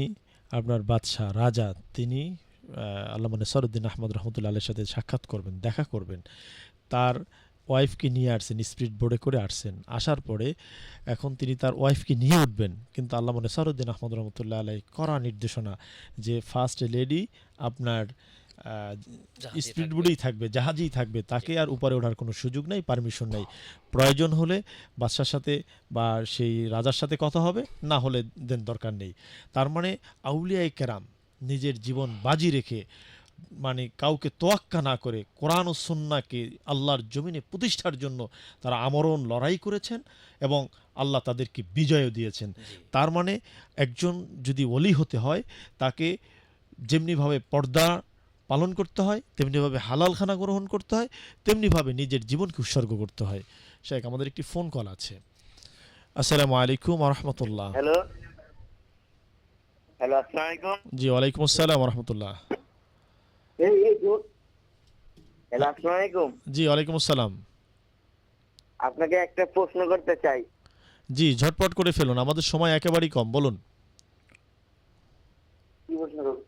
আপনার বাদশাহ রাজা, তিনি আল্লামা নেসারউদ্দিন আহমদ রহমতুল্লাহ আলাইহির সাথে সাক্ষাৎ করবেন, দেখা করবেন। তার ওয়াইফকে নিয়ে আসছেন, স্পিড বোর্ডে করে আসছেন। আসার পরে এখন তিনি তার ওয়াইফকে নিয়ে উঠবেন, কিন্তু আল্লামা নেসারউদ্দিন আহমদ রহমতুল্লাহ আলাই কড়া নির্দেশনা যে ফার্স্ট লেডি আপনার জাহাজে স্পিড থাকবে। বোর্ডেই থাকবে, জাহাজেই থাকবে, তাকে আর উপরে ওঠার কোনো সুযোগ নেই, পারমিশন নেই। প্রয়োজন হলে বাদশার সাথে বা সেই রাজার সাথে কথা হবে, না হলে দেন দরকার নেই। তার মানে আউলিয়ায়ে কেরাম নিজের জীবন বাজি রেখে, মানে কাউকে তোয়াক্কা না করে কোরআন ও সুন্নাহকে আল্লাহর জমিনে প্রতিষ্ঠার জন্য তারা আমরণ লড়াই করেছেন এবং আল্লাহ তাদেরকে বিজয়ও দিয়েছেন। জি, তার মানে একজন যদি ওলি হতে হয়, তাকে যেমনিভাবে পর্দা পালন করতে হয়, তেমনিভাবে হালাল খানা গ্রহণ করতে হয়, তেমনিভাবে নিজের জীবনকে উৎসর্গ করতে হয়। শেখ, আমাদের একটি ফোন কল আছে। আসসালামু আলাইকুম ওয়া রাহমাতুল্লাহ। হ্যালো হ্যালো, আসসালামু আলাইকুম। জি, ওয়ালাইকুম আসসালাম ওয়া রাহমাতুল্লাহ। হ্যালো, আসসালামু আলাইকুম। জি, ওয়ালাইকুম আসসালাম। আপনাকে একটা প্রশ্ন করতে চাই। জি, ঝটপট করে ফেলুন, আমাদের সময় একেবারেই কম, বলুন। কি প্রশ্ন করবো?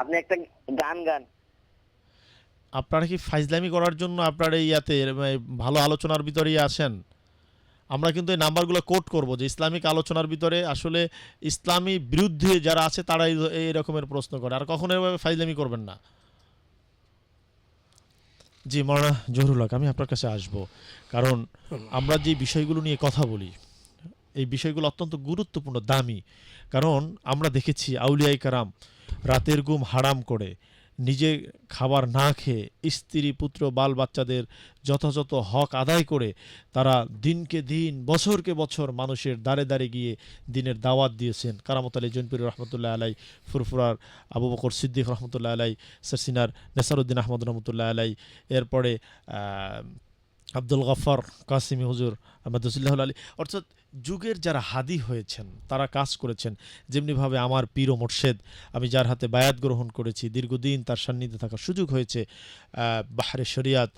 আপনি একটা গান গান। আপনারা কি ফাইজলামি করার জন্য আপনার এই ইয়াতে ভালো আলোচনার ভিতরেই আসেন? আমরা কিন্তু এই নাম্বারগুলো কোট করব যে ইসলামিক আলোচনার ভিতরে আসলে ইসলামী বিরুদ্ধে যারা আছে তারাই এই রকমের প্রশ্ন করে, আর কখনো এভাবে ফাইজলামি করবেন না। জি মাওলানা জহুরুল হক, আমি আপনার কাছে আসব, কারণ আমরা যে বিষয়গুলো নিয়ে কথা বলি এই বিষয়গুলো অত্যন্ত গুরুত্বপূর্ণ, দামি। কারণ আমরা দেখেছি আউলিয়ায়ে কেরাম রাতের ঘুম হারাম করে, নিজে খাবার না খেয়ে, স্ত্রী পুত্র বাল বাচ্চাদের যথাযথ হক আদায় করে তারা দিনকে দিন বছরকে বছর মানুষের দ্বারে দ্বারে গিয়ে দিনের দাওয়াত দিয়েছেন। কারামত আলী জৈনপুরি রহমতুল্লাহ আলাই, ফুরফুরার আবু বকর সিদ্দিক রহমতুল্লাহ আলাই, সারসিনার নেসারউদ্দিন আহমদ রহমতুল্লাহ আলাই, এরপরে আব্দুল গফফার কাসিমি হুজুর আহমদুল্লাহ আলী, অর্থাৎ যুগের যারা হাদি হয়েছেন তারা কাজ করেছেন। যেমনিভাবে আমার পীর ও মোর্শেদ, আমি যার হাতে বায়াত গ্রহণ করেছি, দীর্ঘদিন তার সান্নিধ্যে থাকার সুযোগ হয়েছে, বাহরে শরিয়াত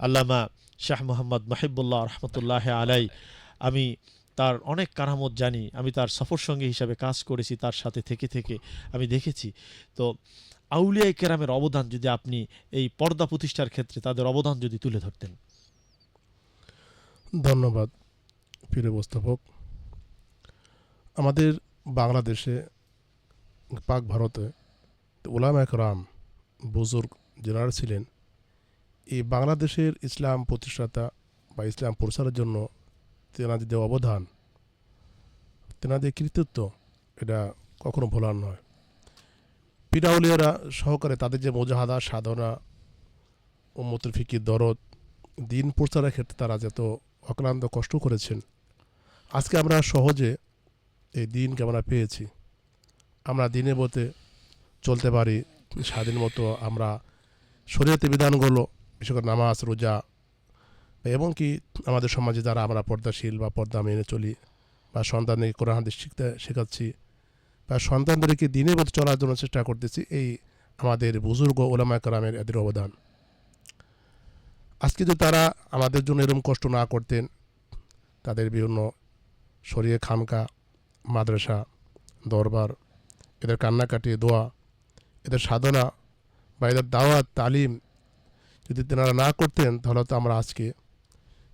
আল্লামা শাহ মোহাম্মদ মাহিবুল্লাহ রহমতুল্লাহ আলাই, আমি তার অনেক কারামত জানি, আমি তার সফর সঙ্গী হিসাবে কাজ করেছি, তার সাথে থেকে থেকে আমি দেখেছি। তো আউলিয়ায়ে কেরামের অবদান যদি আপনি এই পর্দা প্রতিষ্ঠার ক্ষেত্রে তাদের অবদান যদি তুলে ধরতেন। ধন্যবাদ প্রিয় উপস্থাপক। আমাদের বাংলাদেশে, পাক ভারতে উলামায়ে কেরাম বুজুর্গ যারা ছিলেন, এই বাংলাদেশের ইসলাম প্রতিষ্ঠাতা বা ইসলাম প্রচারের জন্য তেনাদের যে অবদান, তেনাদের কৃতিত্ব, এটা কখনো ভোলার নয়। পীরাউলিয়ারা সহকারে তাদের যে মুজাহাদা সাধনা, উম্মতের ফিকির দরদ, দিন প্রচারের ক্ষেত্রে তারা যত অক্লান্ত কষ্ট করেছেন, আজকে আমরা সহজে এই দিনকে আমরা পেয়েছি। আমরা দিনের মতে চলতে পারি স্বাধীন মতো, আমরা শরীয়তের বিধানগুলো, বিশেষ করে নামাজ রোজা, এবং কি আমাদের সমাজে যারা আমরা পর্দাশীল বা পর্দা মেনে চলি, বা সন্তানদেরকে কোরআন হাদিস শেখাচ্ছি, বা সন্তানদেরকে দিনের মতো চলার জন্য চেষ্টা করতেছি, এই আমাদের বুজুর্গ ওলামায়ে কেরামের এদের অবদান। আজকে যদি তারা আমাদের জন্য এরকম কষ্ট না করতেন, তাদের বিভিন্ন শরীরে খানকা, মাদ্রাসা, দরবার, এদের কান্নাকাটি, দোয়া, এদের সাধনা বা এদের দাওয়াত তালিম যদি তেনারা না করতেন, তাহলে তো আমরা আজকে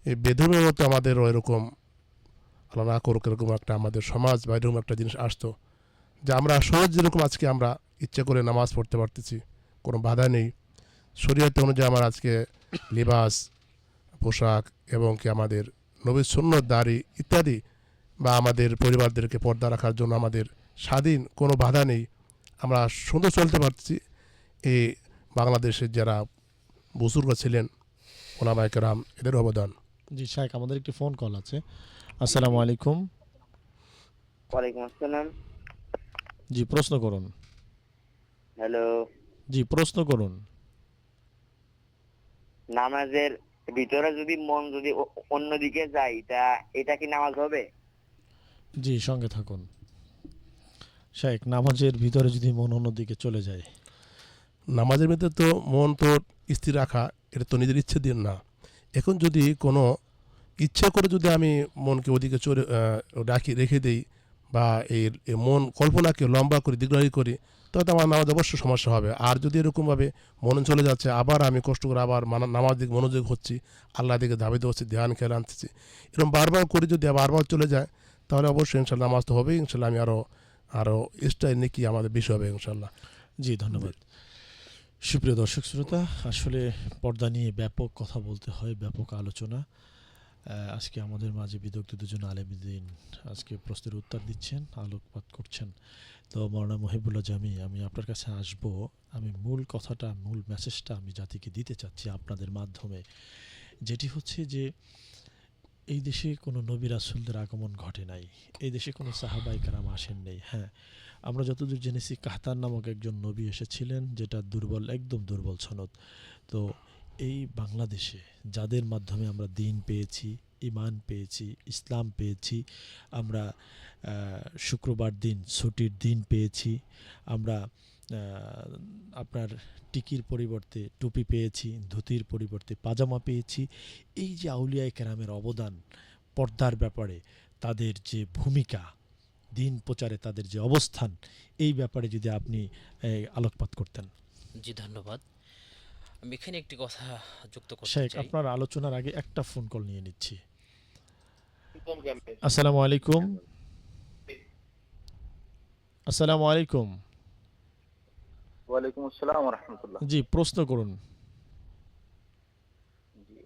এই বেধর্মের মতো আমাদেরও এরকম, আল্লাহ না করুক, এরকম একটা আমাদের সমাজ বা এরকম একটা জিনিস আসতো যে আমরা সহজ যেরকম আজকে আমরা ইচ্ছে করে নামাজ পড়তে পারতেছি, কোনো বাধা নেই। শরীয়ত অনুযায়ী আমার আজকে লিবাস, পোশাক, এবং কি আমাদের নবীর সুন্নত, দাড়ি ইত্যাদি, বা আমাদের পরিবারদেরকে পর্দা রাখার জন্য আমাদের স্বাধীন, কোনো বাধা নেই, আমরা সুন্দর চলতে পারছি। এই বাংলাদেশের যারা বুজুর্গ ছিলেন ওলামায়ে কেরাম, এদের অবদান। জি শাইখ, আমাদের একটি ফোন কল আছে। আসসালামু আলাইকুম। ওয়ালাইকুম আসসালাম। জি প্রশ্ন করুন। হ্যালো। জি প্রশ্ন করুন। নামাজের ভিতরে যদি মন যদি অন্যদিকে যায়, এটা কি নামাজ হবে? জি সঙ্গে থাকুন। শাইখ, নামাজের ভিতরে যদি মন অন্যদিকে চলে যায়, নামাজের মধ্যে তো মন তো স্থির রাখা, এটা তো নিজের ইচ্ছে দিয়ে না। এখন যদি কোনো ইচ্ছা করে যদি আমি মনকে ওদিকে চলে রেখে দিই, বা এই মন কল্পনাকে লম্বা করে দীর্ঘায়ী করি, তাহলে তো আমার নামাজ অবশ্যই সমস্যা হবে। আর যদি এরকমভাবে মন চলে যাচ্ছে, আবার আমি কষ্ট করে আবার নামাজ দিকে মনোযোগ হচ্ছি, আল্লাহ দিকে ধাবিত হচ্ছি, ধ্যান খেয়াল আনতেছি, এরকম বারবার করে যদি বারবার চলে যায়, তাহলে অবশ্যই ইনশাল্লাহ নামাজ তো হবেই। ইনশাল্লাহ আমি আরও এক্সট্রা নাকি আমাদের বিষয় হবে ইনশাল্লাহ। জি ধন্যবাদ। সুপ্রিয় দর্শক শ্রোতা, আসলে পর্দা নিয়ে ব্যাপক কথা বলতে হয়, ব্যাপক আলোচনা। আজকে আমাদের মাঝে বিদগ্ধ দুজন আলেমদ্দিন আজকে প্রশ্নের উত্তর দিচ্ছেন, আলোকপাত করছেন। তো মৌলানা মহিবুল্লাহ জামি, আমি আপনার কাছে আসব। আমি মূল কথাটা, মূল মেসেজটা আমি জাতিকে দিতে চাচ্ছি আপনাদের মাধ্যমে, যেটি হচ্ছে যে এই দেশে কোনো নবী রাসূলদের আগমন ঘটে নাই, এই দেশে কোনো সাহাবায়ে কেরাম আসেন নাই। হ্যাঁ, আমরা যতদূর জেনেছি কাহতান নামক একজন নবী এসেছিলেন, যেটা দুর্বল, একদম দুর্বল সনদ। তো এই বাংলাদেশে যাদের মাধ্যমে আমরা দিন পেয়েছি, ইমান পেয়েছি, ইসলাম পেয়েছি, আমরা শুক্রবার দিন ছুটির দিন পেয়েছি, আমরা আপনার টিকির পরিবর্তে টুপি পেয়েছি, ধুতির পরিবর্তে পাজামা পেয়েছি। এই যে আউলিয়ায়ে কেরামের অবদান পর্দার ব্যাপারে, তাদের যে ভূমিকা, দিন প্রচারে তাদের যে অবস্থান, এই ব্যাপারে যদি আপনি আলোকপাত করতেন। জি ধন্যবাদ। আমি এখানে একটি কথা যুক্ত করতে শেখ, চাই। আপনার আলোচনার আগে একটা ফোন কল নিয়ে নিচ্ছি। আসসালামু আলাইকুম। আসসালামু আলাইকুম। ওয়ালাইকুম আসসালাম ওয়া রাহমাতুল্লাহ। জি প্রশ্ন করুন। জি,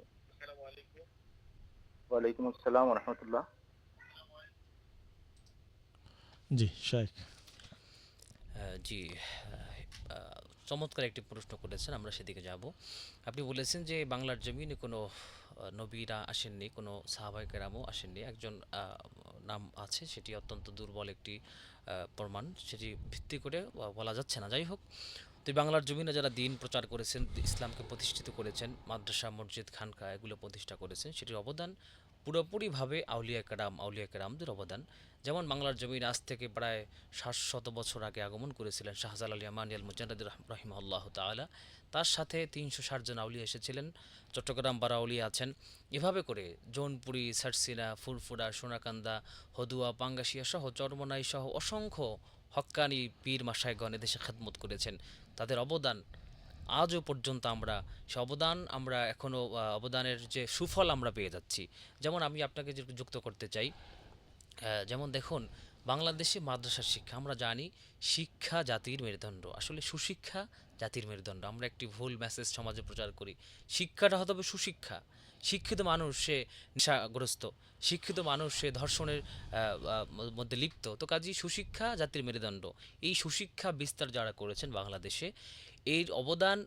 ওয়ালাইকুম আসসালাম ওয়া রাহমাতুল্লাহ। জি শেখ। জি, চমৎকার একটি প্রশ্ন করেছেন, আমরা সেদিকে যাব। আপনি বলেছেন যে বাংলার জমিনে কোনো নবীরা আসেননি, কোনো সাহাবায়ে কেরামও আসেননি। একজন নাম আছে, সেটি অত্যন্ত দুর্বল একটি প্রমাণ, সেটি ভিত্তি করে বলা যাচ্ছে না। যাই হোক, তো এই বাংলার জমিনে যারা দিন প্রচার করেছেন, ইসলামকে প্রতিষ্ঠিত করেছেন, মাদ্রাসা মসজিদ খানকা এগুলো প্রতিষ্ঠা করেছেন, সেটির অবদান পুরোপুরিভাবে আউলিয়া কেরামদের অবদান। যেমন বাংলার জমিন আজ থেকে প্রায় ৭০০ বছর আগে আগমন করেছিলেন শাহজালাল ইয়ামানী আল মুজাদ্দিদ রাহিমাহুল্লাহ তাআলা। তার সাথে ৩৬০ জন আউলিয়া এসেছিলেন, চট্টগ্রাম বারাউলি আছেন। এভাবে করে জৌনপুরি, সারসিনা, ফুরফুরা, সোনাকান্দা, হদুয়া, পাঙ্গাসিয়া সহ চরমনাই সহ অসংখ্য হক্কানি পীর মাশায়েখগণ এদেশে খেদমত করেছেন। তাদের অবদান আজও পর্যন্ত আমরা এখনও অবদানের যে সুফল আমরা পেয়ে যাচ্ছি। যেমন আমি আপনাকে যে যুক্ত করতে চাই, যেমন দেখুন, বাংলাদেশে মাদ্রাসার শিক্ষা, আমরা জানি শিক্ষা জাতির মেরুদণ্ড। আসলে সুশিক্ষা জাতির মেরুদণ্ড। আমরা একটি ভুল মেসেজ সমাজে প্রচার করি। শিক্ষাটা হতে হবে সুশিক্ষা। শিক্ষিত মানুষ সে নেশাগ্রস্ত, শিক্ষিত মানুষ সে ধর্ষণের মধ্যে লিপ্ত। তো কাজেই সুশিক্ষা জাতির মেরুদণ্ড। এই সুশিক্ষা বিস্তার যারা করেছেন বাংলাদেশে, এর অবদান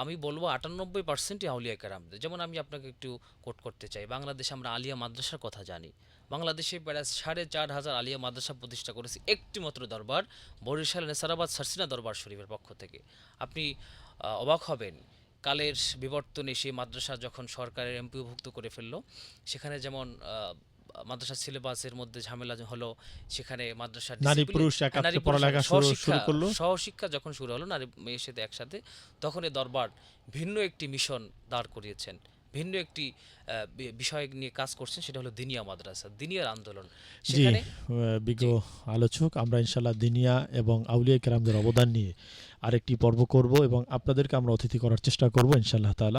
আমি বলবো ৯৮%ই আউলিয়া কেরামদের। যেমন আমি আপনাকে একটু কোট করতে চাই, বাংলাদেশে আমরা আলিয়া মাদ্রাসার কথা জানি। বাংলাদেশে প্রায় ৪,৫০০ আলিয়া মাদ্রাসা প্রতিষ্ঠা করেছে একটি মাত্র দরবার, বরিশাল নেসারাবাদ সারসিনা দরবার শরীফের পক্ষ থেকে। আপনি অবাক হবেন, কালের বিবর্তনে সেই মাদ্রাসা যখন সরকারের এমপিওভুক্ত করে ফেললো, সেখানে যেমন মাদ্রাসা সিলেবাসের মধ্যে ঝামেলা হলো, সেখানে মাদ্রাসার নারী পুরুষ একাত্রে পড়ালেখা শুরু করলো। সহশিক্ষা যখন শুরু হলো, নারী মেয়ের সাথে একসাথে, তখন এই দরবার ভিন্ন একটি মিশন দাঁড় করিয়েছেন, ভিন্ন একটি বিষয় নিয়ে কাজ করছেন, সেটা হলো দিনিয়া মাদ্রাসা, দিনিয়ার আন্দোলন। জি সেখানে বিজ্ঞ আলোচক, আমরা ইনশাল্লাহ দিনিয়া এবং আউলিয়া কেরামদের অবদান নিয়ে আরেকটি পর্ব করব এবং আপনাদেরকে আমরা অতিথি করার চেষ্টা করব ইনশাআল্লাহ তাআলা।